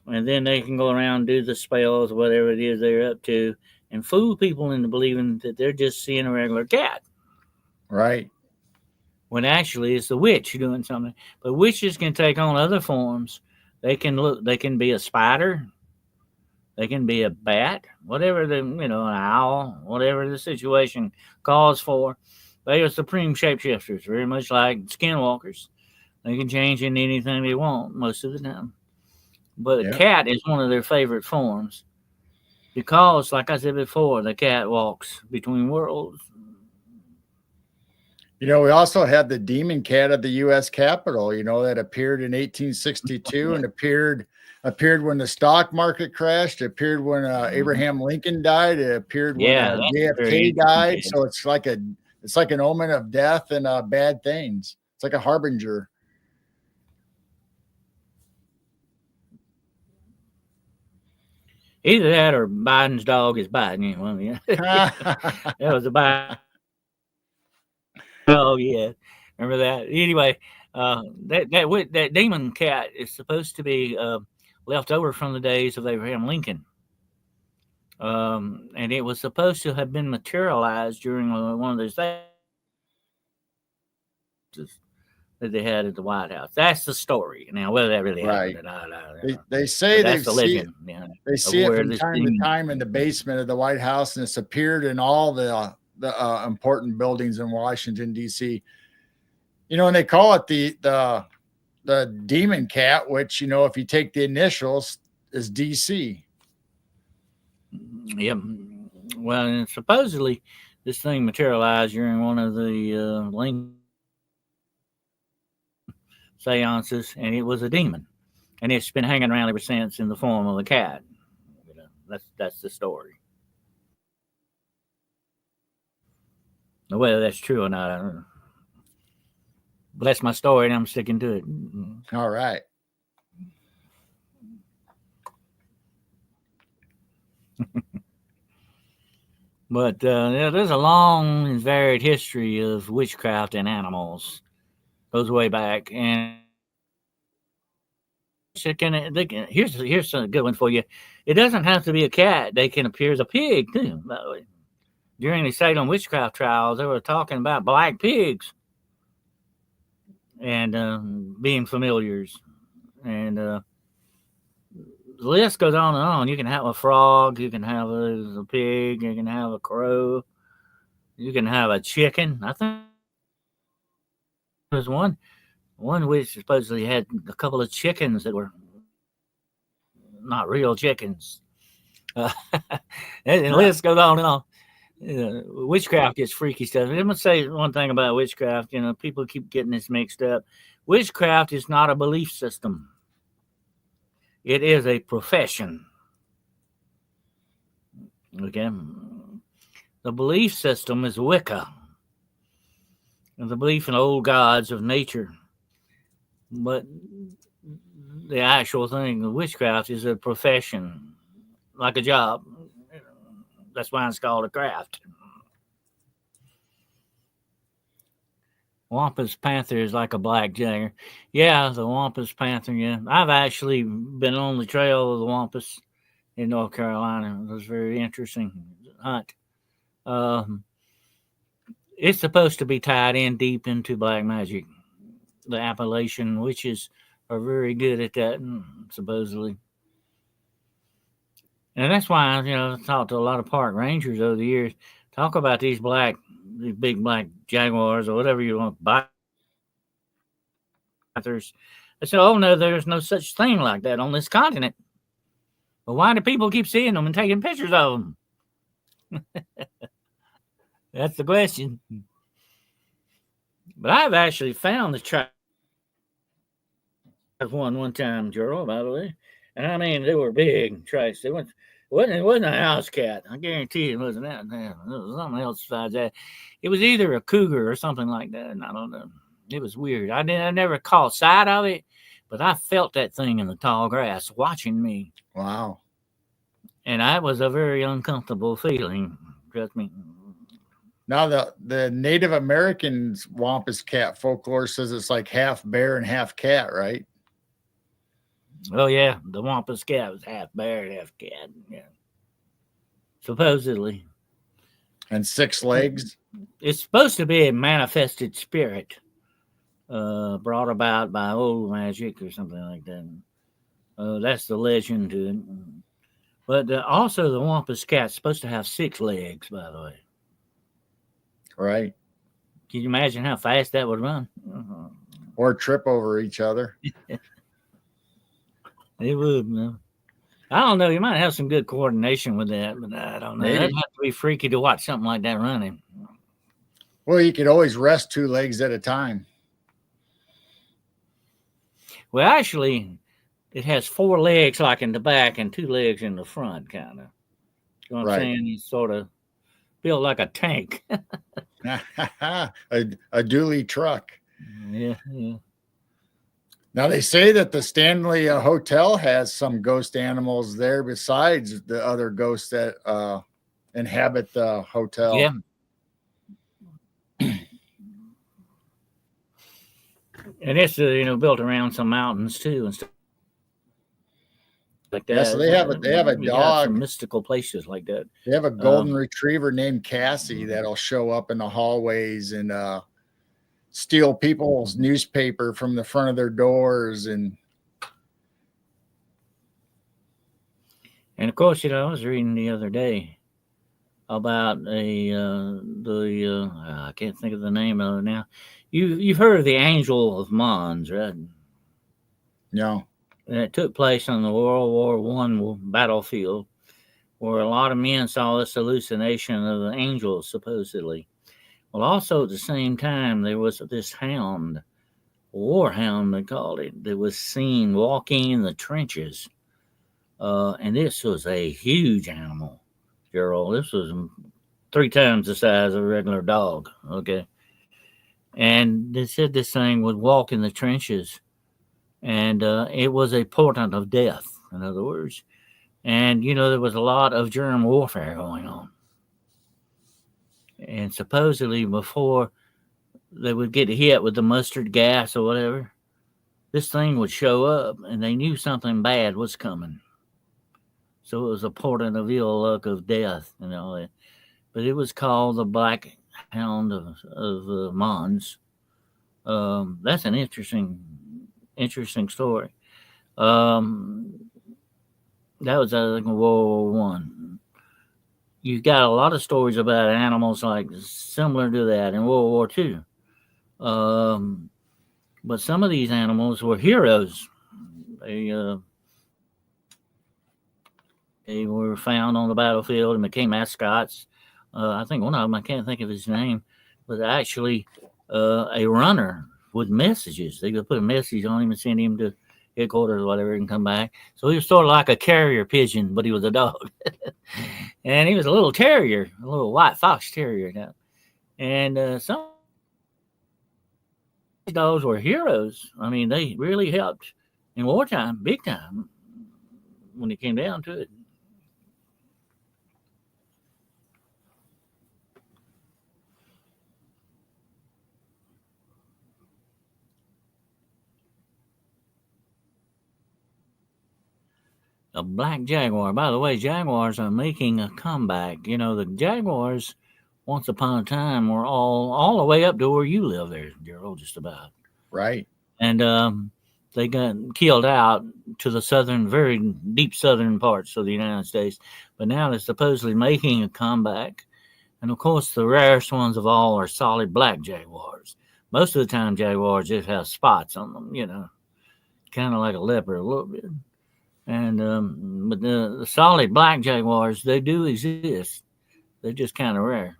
and then they can go around and do the spells, whatever it is they're up to, and fool people into believing that they're just seeing a regular cat.
Right.
When actually it's the witch doing something. But witches can take on other forms. They can be a spider, they can be a bat, whatever an owl, whatever the situation calls for. They are supreme shapeshifters, very much like skinwalkers. They can change into anything they want most of the time. But a
Yeah.
cat is one of their favorite forms because, like I said before, the cat walks between worlds.
We also had the demon cat at the U.S. Capitol, that appeared in 1862 and appeared when the stock market crashed. It appeared when
Mhm.
Abraham Lincoln died. It appeared when
Yeah, that's a very
JFK
interesting
died.
cat.
So it's like an omen of death and bad things. It's like a harbinger.
Either that or Biden's dog is Biden. Well, yeah. That was a Biden. Oh yeah, remember that? Anyway, that demon cat is supposed to be left over from the days of Abraham Lincoln, and it was supposed to have been materialized during one of those that they had at the White House. That's the story. Now, whether that really happened
Right.
or not, I don't
They
know.
they
But
say
that's the legend
they
of
see it
where
from
this
time to
demon.
time in the basement of the White House, and it's appeared in all the important buildings in Washington D.C. And they call it the demon cat, which if you take the initials is DC.
Yep. Well, and supposedly this thing materialized during one of the Lincoln seances, and it was a demon, and it's been hanging around ever since in the form of a cat. That's the story. Whether that's true or not, I don't know. But that's my story, and I'm sticking to it.
All right.
But there's a long and varied history of witchcraft and animals. Goes way back, and here's a good one for you. It doesn't have to be a cat; they can appear as a pig too. By the way, during the Salem witchcraft trials, they were talking about black pigs and being familiars, and the list goes on and on. You can have a frog, you can have a pig, you can have a crow, you can have a chicken. I think there's one which supposedly had a couple of chickens that were not real chickens. Uh, and the list goes on and on. Witchcraft gets freaky stuff. I'm gonna say one thing about witchcraft. People keep getting this mixed up. Witchcraft is not a belief system. It is a profession. Okay. The belief system is Wicca, and the belief in old gods of nature. But the actual thing, the witchcraft, is a profession, like a job. That's why it's called a craft. Wampus Panther is like a black jagger. Yeah, the Wampus Panther, yeah. I've actually been on the trail of the Wampus in North Carolina. It was a very interesting hunt. It's supposed to be tied in deep into black magic. The Appalachian witches are very good at that, supposedly. And that's why, I've talked to a lot of park rangers over the years. Talk about these big black jaguars or whatever you want, panthers. I said, oh, no, there's no such thing like that on this continent. But why do people keep seeing them and taking pictures of them? That's the question. But I've actually found the track of one time, Gerald, by the way. And I mean, they were big tracks. It wasn't a house cat. I guarantee it wasn't that. It was something else besides that. It was either a cougar or something like that. And I don't know. It was weird. I never caught sight of it, but I felt that thing in the tall grass watching me.
Wow.
And that was a very uncomfortable feeling. Trust me.
Now the Native Americans Wampus cat folklore says it's like half bear and half cat, right?
Oh yeah, the Wampus cat was half bear and half cat. Yeah, supposedly.
And 6 legs.
It's supposed to be a manifested spirit, brought about by old magic or something like that. That's the legend to it. But also, the Wampus cat's supposed to have 6 legs, by the way.
Right.
Can you imagine how fast that would run?
Or trip over each other.
It would. No. I don't know. You might have some good coordination with that, but I don't know.
Maybe.
That'd have to be freaky to watch something like that running.
Well, you could always rest 2 legs at a time.
Well, actually, it has 4 legs like in the back and 2 legs in the front, kind of. You know what I'm saying? It's sort of built like a tank.
a dually truck.
Yeah.
Now, they say that the Stanley Hotel has some ghost animals there besides the other ghosts that inhabit the hotel.
Yeah. And it's built around some mountains too and stuff like that.
Yeah, so they have a dog.
Some mystical places like that.
They have a golden retriever named Cassie that'll show up in the hallways and steal people's newspaper from the front of their doors. And
of course, I was reading the other day about I can't think of the name of it now. You've heard of the Angel of Mons, right?
No.
And it took place on the World War I battlefield, where a lot of men saw this hallucination of the angels, supposedly. Well, also at the same time, there was this hound, warhound they called it, that was seen walking in the trenches. And this was a huge animal, Gerald. This was 3 times the size of a regular dog, okay? and they said this thing would walk in the trenches, and it was a portent of death. In other words, and there was a lot of germ warfare going on, and supposedly before they would get hit with the mustard gas or whatever, this thing would show up, and they knew something bad was coming. So it was a portent of ill luck of death and all that. But it was called the Black Hound of Mons. That's an interesting story. That was I think World War One. You got a lot of stories about animals like similar to that in World War Two. But some of these animals were heroes. They they were found on the battlefield and became mascots. I think one of them, I can't think of his name, was actually a runner with messages. They could put a message on him and send him to headquarters or whatever and come back. So he was sort of like a carrier pigeon, but he was a dog. And he was a little terrier, a little white fox terrier now. And some of these dogs were heroes. I mean, they really helped in wartime, big time, when it came down to it. A black jaguar. By the way, jaguars are making a comeback. The jaguars, once upon a time, were all the way up to where you live there, Gerald, just about.
Right.
And they got killed out to the very deep southern parts of the United States. But now they're supposedly making a comeback. And of course, the rarest ones of all are solid black jaguars. Most of the time, jaguars just have spots on them, kind of like a leopard a little bit. And but the solid black jaguars, they do exist. They're just kind of rare.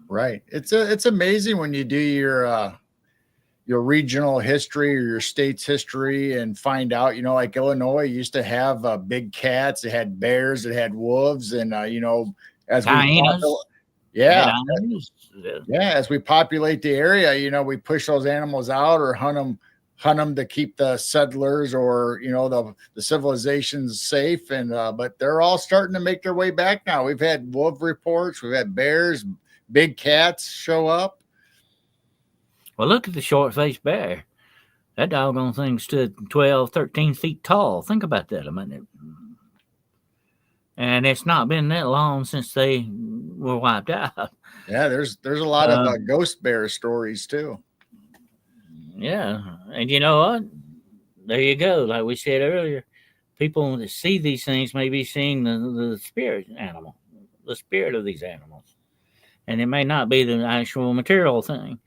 Right. It's amazing when you do your regional history or your state's history and find out, like Illinois used to have big cats, it had bears, it had wolves, and as
hyenas.
Yeah, as we populate the area, we push those animals out or hunt them to keep the settlers or the civilizations safe, and but they're all starting to make their way back now. We've had wolf reports, we've had bears, big cats show up.
Well, look at the short-faced bear. That doggone thing stood 12, 13 feet tall. Think about that a minute. And it's not been that long since they were wiped out.
Yeah, there's a lot of ghost bear stories too.
Yeah, and you know what? There you go. Like we said earlier, people that see these things may be seeing the spirit animal, the spirit of these animals, and it may not be the actual material thing.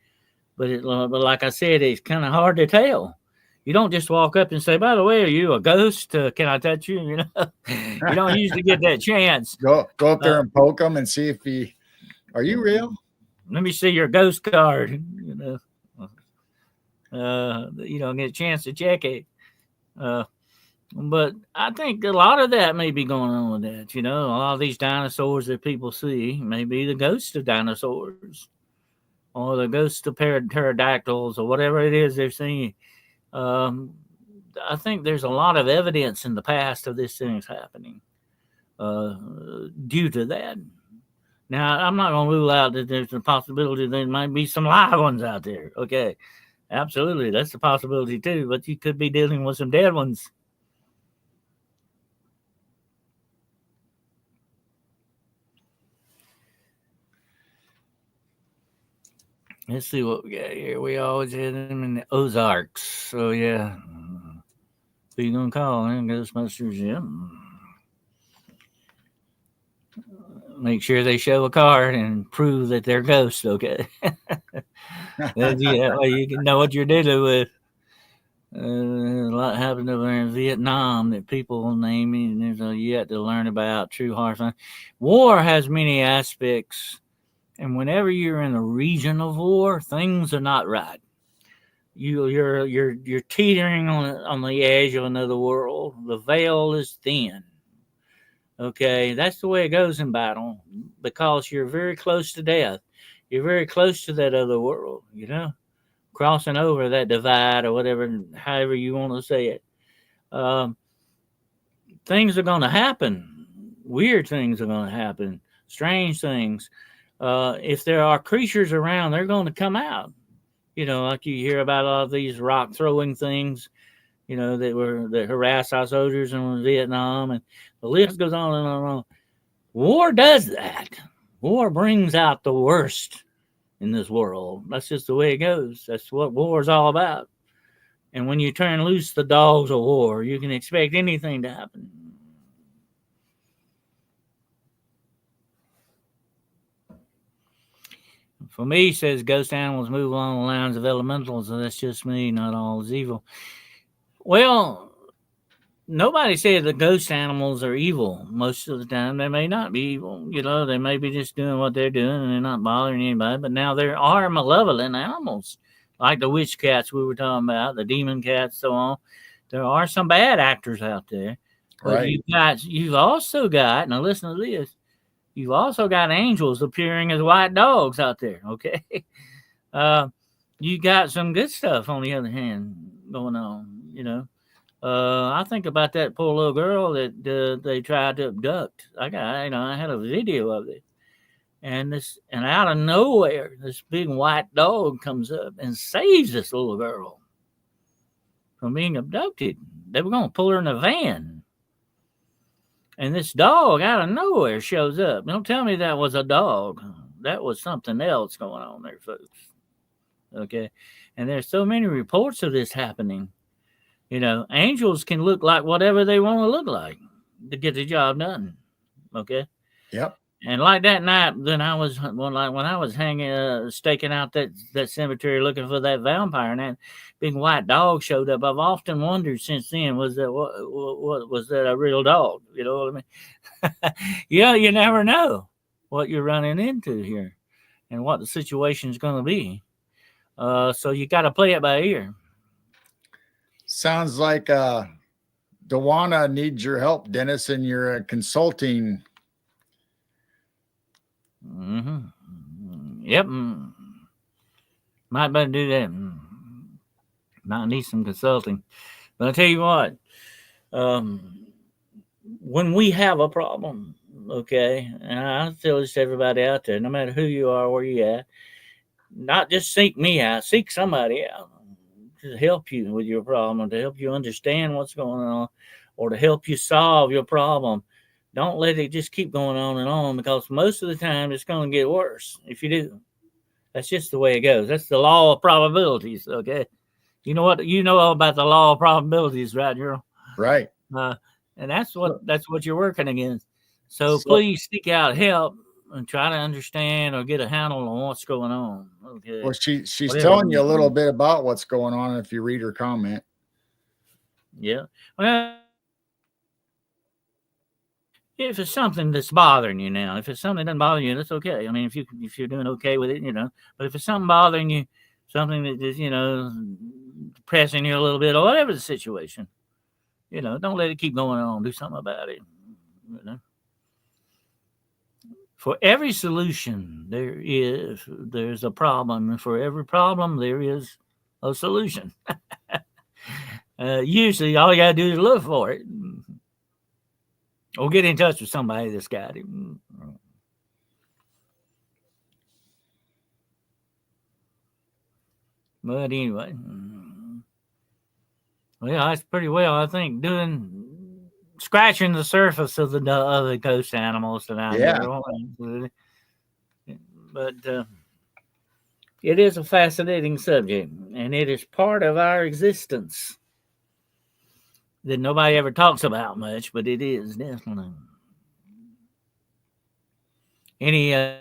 But like I said, it's kind of hard to tell. You don't just walk up and say, "By the way, are you a ghost? Can I touch you?" You don't usually get that chance.
Go up there and poke them and see if are you real?
Let me see your ghost card. You don't get a chance to check it. But I think a lot of that may be going on with that. A lot of these dinosaurs that people see may be the ghosts of dinosaurs or the ghosts of pterodactyls or whatever it is they're seeing. I think there's a lot of evidence in the past of these things happening due to that. Now, I'm not going to rule out that there's a possibility there might be some live ones out there. Okay. Absolutely, that's a possibility too, but you could be dealing with some dead ones. Let's see what we got here. We always had them in the Ozarks. So, yeah. Who you going to call? Ghostbusters, yeah. Make sure they show a card and prove that they're ghosts, okay? That way you can know what you're dealing with. A lot happened over in Vietnam that people name me, and there's yet to learn about true horror. War has many aspects, and whenever you're in a region of war, things are not right. You're teetering on the edge of another world. The veil is thin. Okay, that's the way it goes in battle because you're very close to death. You're very close to that other world, crossing over that divide or whatever, however you want to say it. Um, Things are going to happen. Weird things are going to happen. Strange things. If there are creatures around, they're going to come out. Like you hear about all these rock throwing things. That harass our soldiers in Vietnam, and the list goes on and on and on. War does that. War brings out the worst in this world. That's just the way it goes. That's what war is all about. And when you turn loose the dogs of war, you can expect anything to happen. For me, says ghost animals move along the lines of elementals, and that's just me. Not all is evil. Well, nobody said the ghost animals are evil. Most of the time, they may not be evil. They may be just doing what they're doing and they're not bothering anybody. But now there are malevolent animals, like the witch cats we were talking about, the demon cats, so on. There are some bad actors out there. But
Right.
you've also got, now listen to this, you've also got angels appearing as white dogs out there, okay? You got some good stuff on the other hand going on. I think about that poor little girl that they tried to abduct. I had a video of it, and out of nowhere, this big white dog comes up and saves this little girl from being abducted. They were going to pull her in a van, and this dog out of nowhere shows up. Don't tell me that was a dog. That was something else going on there, folks. Okay, and there's so many reports of this happening. Angels can look like whatever they want to look like to get the job done. Okay.
Yep.
And like that night, when I was hanging, staking out that cemetery looking for that vampire, and that big white dog showed up. I've often wondered since then, was that what was that a real dog? You know what I mean? You never know what you're running into here, and what the situation is going to be. So you got to play it by ear.
Sounds like Dewana needs your help, Dennis, in your consulting.
Yep. Might better do that. Might need some consulting. But I tell you what, when we have a problem, okay, and I tell this to everybody out there, no matter who you are, where you at, not just seek me out, seek somebody out to help you with your problem, to help you understand what's going on, or to help you solve your problem. Don't let it just keep going on and on, because most of the time it's going to get worse if you do. That's just the way it goes. That's the law of probabilities. Okay, you know all about the law of probabilities, right, Gerald?
Right.
And that's what you're working against. So please seek out help and try to understand or get a handle on what's going on. Okay.
Well, she's telling you a little bit about what's going on if you read her comment.
Yeah. Well, if it's something that's bothering you now, if it's something that doesn't bother you, that's okay. I mean, if you're doing okay with it, But if it's something bothering you, something that is, depressing you a little bit, or whatever the situation, don't let it keep going on. Do something about it. For every solution, there's a problem, and for every problem, there is a solution. Usually, all you gotta do is look for it, or get in touch with somebody that's got it. But anyway, well, that's pretty well, I think, scratching the surface of the ghost animals tonight.
Yeah.
But it is a fascinating subject, and it is part of our existence that nobody ever talks about much, but it is definitely. Any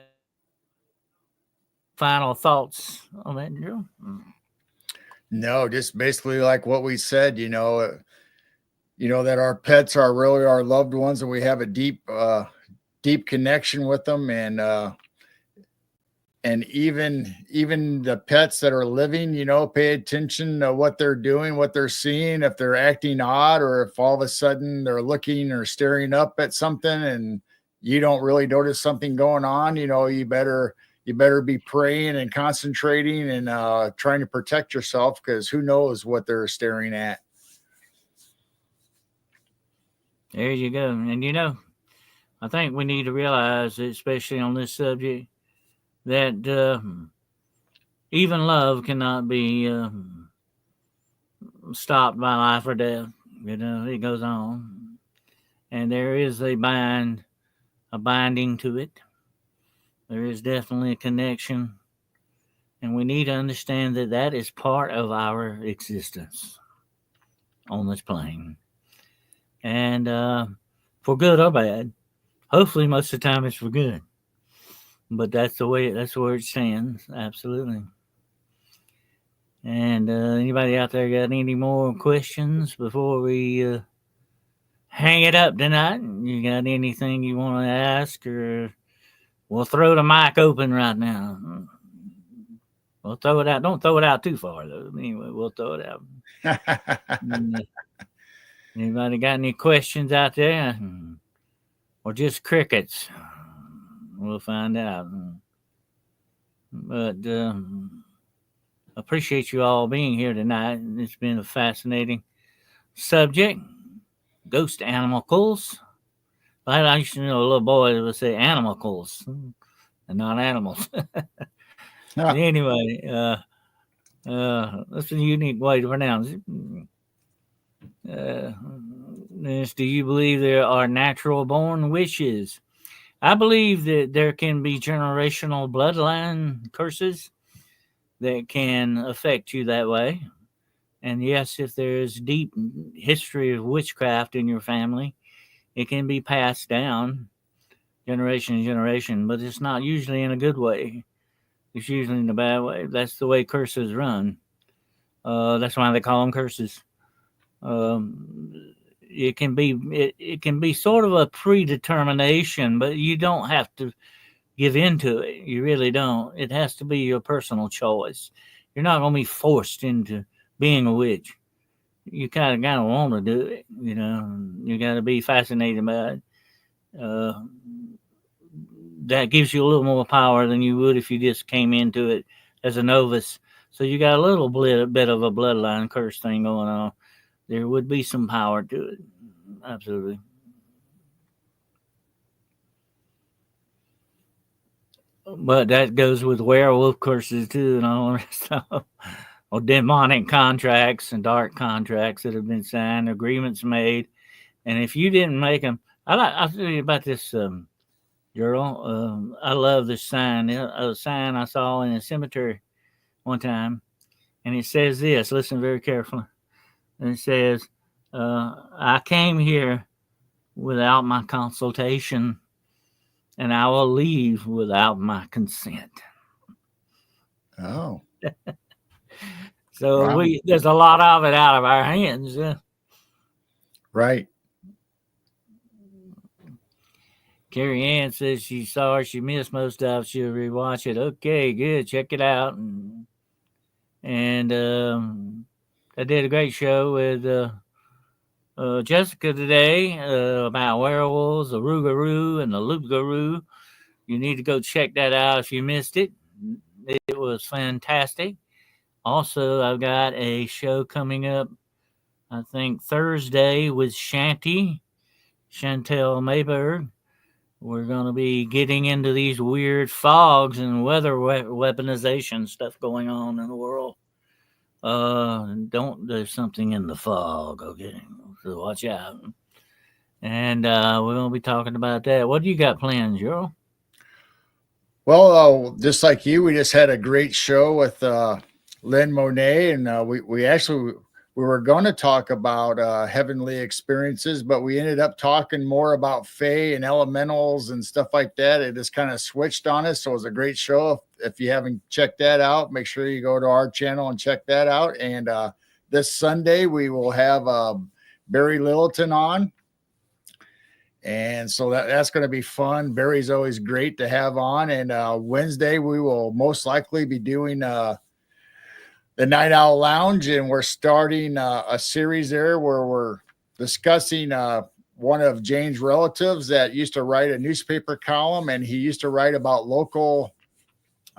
final thoughts on that, Drew?
No, just basically like what we said, that our pets are really our loved ones, and we have a deep connection with them, and even the pets that are living, pay attention to what they're doing, what they're seeing, if they're acting odd, or if all of a sudden they're looking or staring up at something and you don't really notice something going on, you better you better be praying and concentrating and trying to protect yourself, because who knows what they're staring at.
There you go. And you know, I think we need to realize, especially on this subject, that even love cannot be stopped by life or death. You know, it goes on, and there is a binding to it. There is definitely a connection, and we need to understand that that is part of our existence on this plane, and for good or bad. Hopefully, most of the time it's for good, but that's where it stands. Absolutely. And anybody out there got any more questions before we hang it up tonight? You got anything you want to ask, or we'll throw the mic open right now. We'll throw it out. Don't throw it out too far, though. Anyway, we'll throw it out. Anybody got any questions out there? Or just crickets? We'll find out. But appreciate you all being here tonight. It's been a fascinating subject. Ghost animalcules. I used to know a little boy that would say animalcules and not animals. Anyway, that's a unique way to pronounce it. Do you believe there are natural born witches? I believe that there can be generational bloodline curses that can affect you that way. And yes, if there is deep history of witchcraft in your family, it can be passed down generation to generation, but it's not usually in a good way. It's usually in a bad way. That's the way curses run. That's why they call them curses. It can be sort of a predetermination, but you don't have to give into it. You really don't. It has to be your personal choice. You're not going to be forced into being a witch. You kind of want to do it. You know, you got to be fascinated by it. That gives you a little more power than you would if you just came into it as a novice. So you got a little bit of a bloodline curse thing going on. There would be some power to it. Absolutely. But that goes with werewolf curses too, and all the rest of them. Or demonic contracts and dark contracts that have been signed, agreements made. And if you didn't make them, I'll tell you about this girl. I love this sign. A sign I saw in a cemetery one time. And it says this, listen very carefully. And it says, I came here without my consultation, and I will leave without my consent.
Oh.
So wow. There's a lot of it out of our hands.
Right.
Carrie Ann says she missed most of it. She'll rewatch it. Okay, good. Check it out. And I did a great show with Jessica today about werewolves, the Rougarou and the Loup-garou. You need to go check that out if you missed it. It was fantastic. Also, I've got a show coming up, I think Thursday, with Chantel Mayberg. We're going to be getting into these weird fogs and weather weaponization stuff going on in the world. There's something in the fog, okay? So watch out. And we're going to be talking about that. What do you got planned, Joe?
Well, just like you, we just had a great show with Lynn Monet, and we were going to talk about heavenly experiences, but we ended up talking more about fae and elementals and stuff like that. It just kind of switched on us. So it was a great show. If you haven't checked that out, make sure you go to our channel and check that out. And this Sunday, we will have Barry Littleton on. And so that's going to be fun. Barry's always great to have on. And Wednesday, we will most likely be doing the Night Owl Lounge, and we're starting a series there where we're discussing one of Jane's relatives that used to write a newspaper column, and he used to write about local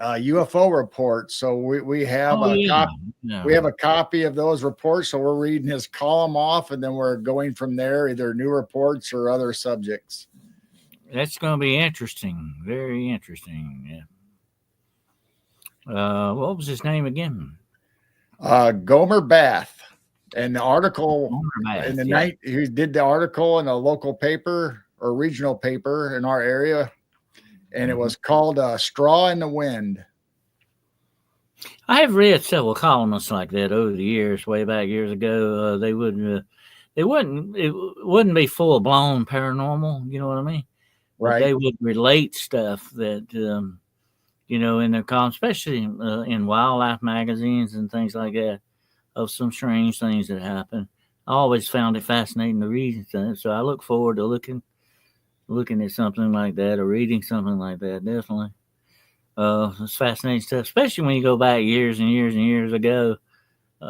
UFO reports. So we have
Oh
a
yeah,
copy.
yeah.
We have a copy of those reports. So we're reading his column off, and then we're going from there, either new reports or other subjects.
That's going to be interesting. Very interesting. Yeah. What was his name again?
Gomer Bath, and the article in the
Math, yeah.
night he did the article in a local paper or regional paper in our area, and it was called "Straw in the Wind."
I have read several columnists like that over the years, way back years ago. They wouldn't, it wouldn't be full blown paranormal. You know what I mean? But
Right,
they would relate stuff that in their columns, especially in wildlife magazines and things like that, of some strange things that happen. I always found it fascinating to read, so I look forward to looking at something like that or reading something like that. Definitely, it's fascinating stuff, especially when you go back years and years and years ago.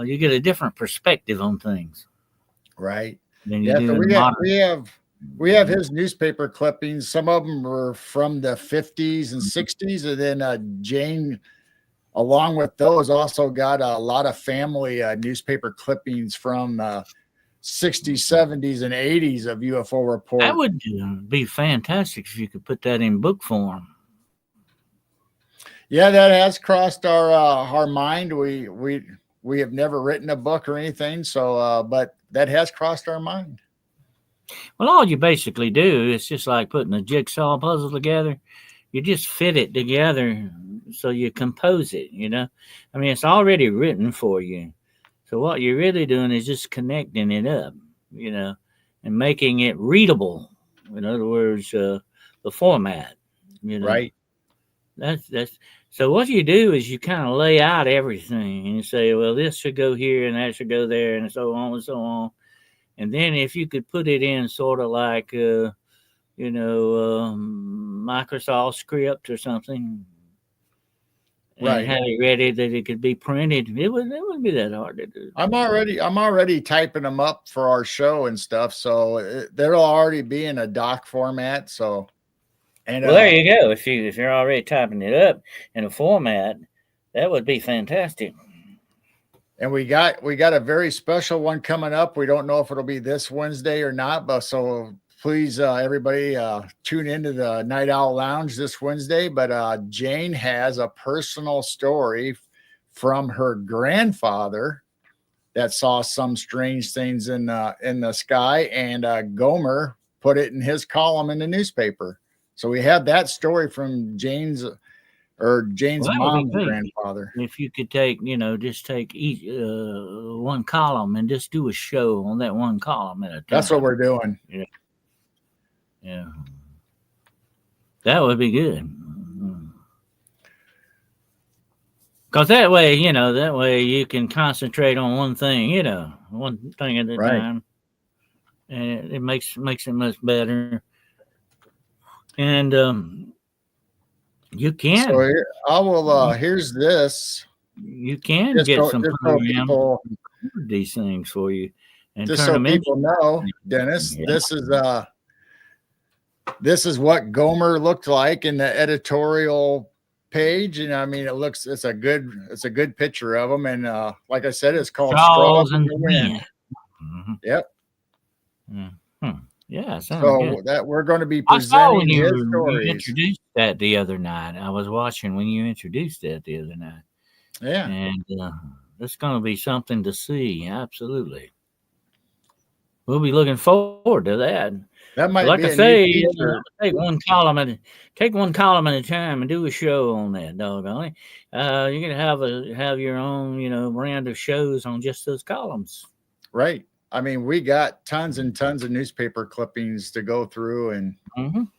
You get a different perspective on things
right.
than you
Yeah,
do
so
in
we have
modern.
we have his newspaper clippings. Some of them were from the 50s and 60s, and then Jane, along with those, also got a lot of family newspaper clippings from 60s, 70s, and 80s of UFO
That
report.
would be fantastic if you could put that in book form.
Yeah, that has crossed our mind. We have never written a book or anything, so but that has crossed our mind.
Well, all you basically do is just like putting a jigsaw puzzle together. You just fit it together, so you compose it. I mean, it's already written for you. So what you're really doing is just connecting it up, you know, and making it readable. In other words, the format. You know,
Right,
that's so. What you do is you kind of lay out everything and you say, well, this should go here and that should go there, and so on and so on. And then if you could put it in sort of like Microsoft script or something, and
right.
have it ready that it could be printed, it wouldn't be that hard to do.
I'm already typing them up for our show and stuff, so they'll already be in a doc format. So and
Well, there you go. If you're already typing it up in a format, that would be fantastic.
and we got a very special one coming up. We don't know if it'll be this Wednesday or not, but so please everybody tune into the Night Owl Lounge this Wednesday. But Jane has a personal story from her grandfather that saw some strange things in the sky, and Gomer put it in his column in the newspaper. So we have that story from
Well,
Jane's
that would be
mom's
great
grandfather.
if you could just take each one column and just do a show on that one column at a
That's what
time.
we're doing.
Yeah, yeah, that would be good. Because that way you can concentrate on one thing, one thing at a
Right.
time, and it makes it much better. And you
So
can
here, I will. Here's this,
you can
just
get
so
some
just so
programs that
people
record these things for you and
just
turn
so
them into.
people know, Dennis.
Yeah.
This is what Gomer looked like in the editorial page, and I mean it's a good picture of him, and like I said, it's called "Straws
Straws
in
and
the
men.
Wind." Yep.
Hmm. Yeah, sounds good.
So that we're going to be
I saw when
presenting his
you
stories.
introduced that the other night. I was watching when you introduced that the other night,
Yeah,
and it's going to be something to see. Absolutely, we'll be looking forward to that.
that
But
might
like
be
I
a new
say,
feature.
take one column at a time and do a show on that. Doggone it. You're gonna have your own brand of shows on just those columns.
Right. I mean, we got tons and tons of newspaper clippings to go through, and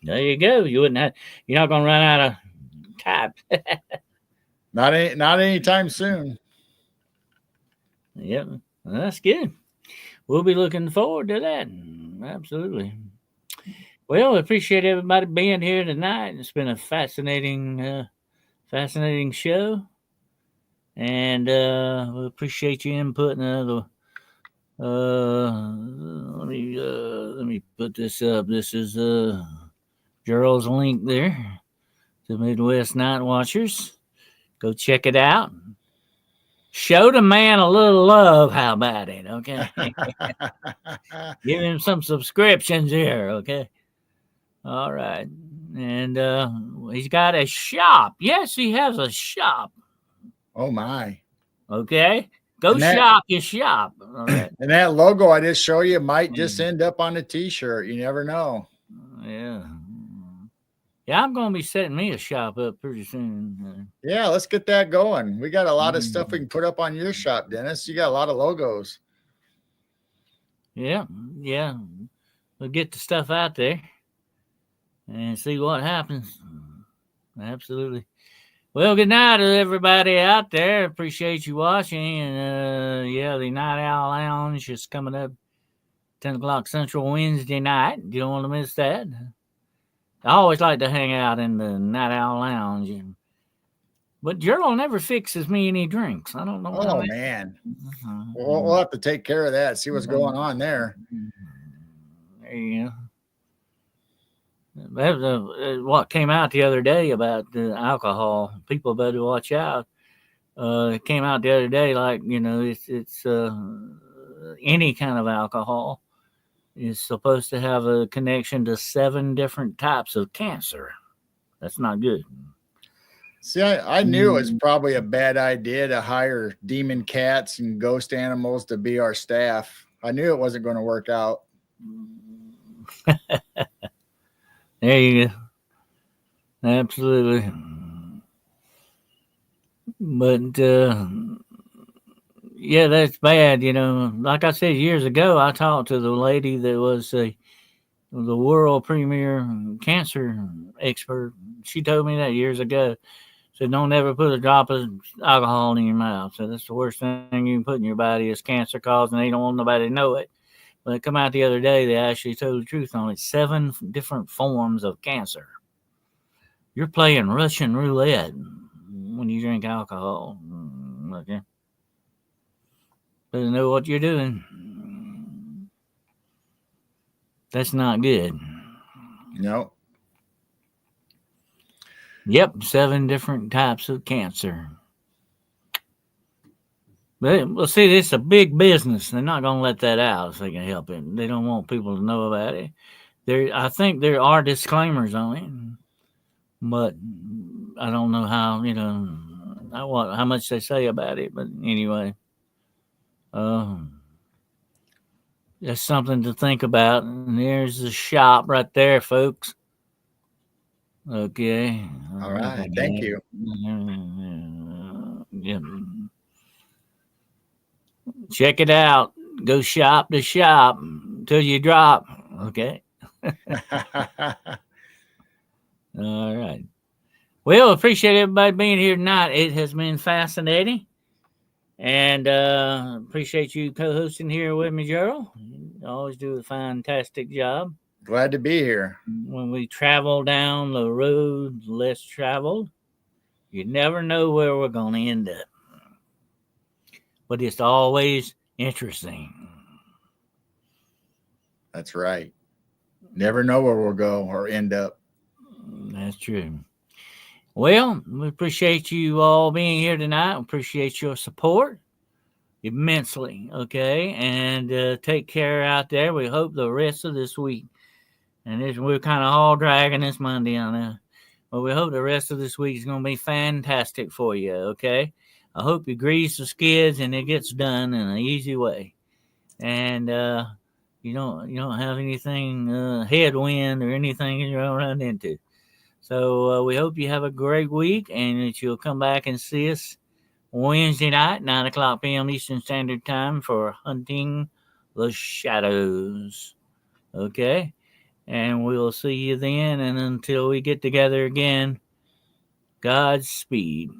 There you go. You're not gonna run out of type.
not anytime soon.
Yep, that's good. We'll be looking forward to that. Absolutely. Well, I appreciate everybody being here tonight. It's been a fascinating show, and we appreciate your input. And let me put this up. This is Gerald's link there to Midwest Night Watchers. Go check it out. Show the man a little love. How about it? Okay. Give him some subscriptions here. Okay. All right. And he's got a shop. Yes, he has a shop.
Oh my.
Okay. Go
And that-
shop your shop. All right.
And that logo I just show you might just end up on a t-shirt. You never know.
Yeah. Yeah, I'm going to be setting me a shop up pretty soon.
Yeah, let's get that going. We got a lot of stuff we can put up on your shop, Dennis. You got a lot of logos.
Yeah. Yeah. We'll get the stuff out there and see what happens. Absolutely. Well, good night to everybody out there. Appreciate you watching. And yeah, the Night Owl Lounge is coming up 10 o'clock Central Wednesday night. You don't want to miss that. I always like to hang out in the Night Owl Lounge. But Gerald never fixes me any drinks. I don't know.
Oh, man. We'll have to take care of that. See what's going on there.
There you go. That was what came out the other day about the alcohol. People better watch out. It came out the other day, like, you know, it's any kind of alcohol is supposed to have a connection to 7 different types of cancer. That's not good.
See, I knew it was probably a bad idea to hire demon cats and ghost animals to be our staff. I knew it wasn't going to work out.
There you go. Absolutely. But yeah, that's bad. You know, like I said years ago, I talked to the lady that was the world premier cancer expert. She told me that years ago. Said, don't ever put a drop of alcohol in your mouth. So that's the worst thing you can put in your body is cancer causing. They don't want nobody to know it. But it come out the other day, they actually told the truth on it. 7 different forms of cancer. You're playing Russian roulette when you drink alcohol. Okay. Better know what you're doing. That's not good.
No.
Yep, 7 different types of cancer. But well, see, it's a big business. They're not going to let that out if they can help it. They don't want people to know about it. I think there are disclaimers on it, but I don't know how, you know, how much they say about it. But anyway, that's something to think about. And there's the shop right there, folks. Okay.
All right. Thank you.
Yeah. Check it out. Go shop to shop until you drop. Okay. All right. Well, appreciate everybody being here tonight. It has been fascinating. And appreciate you co-hosting here with me, Gerald. You always do a fantastic job.
Glad to be here.
When we travel down the road less traveled, you never know where we're going to end up. But it's always interesting.
That's right. Never know where we'll go or end up.
That's true. Well, we appreciate you all being here tonight. We appreciate your support immensely. Okay. And take care out there. We hope the rest of this week, and we're kind of all dragging this Monday on it, but we hope the rest of this week is going to be fantastic for you. Okay. I hope you grease the skids and it gets done in an easy way. And you don't have anything headwind or anything you're going to run into. So we hope you have a great week and that you'll come back and see us Wednesday night, 9 o'clock p.m. Eastern Standard Time for Hunting the Shadows. Okay? And we'll see you then. And until we get together again, Godspeed.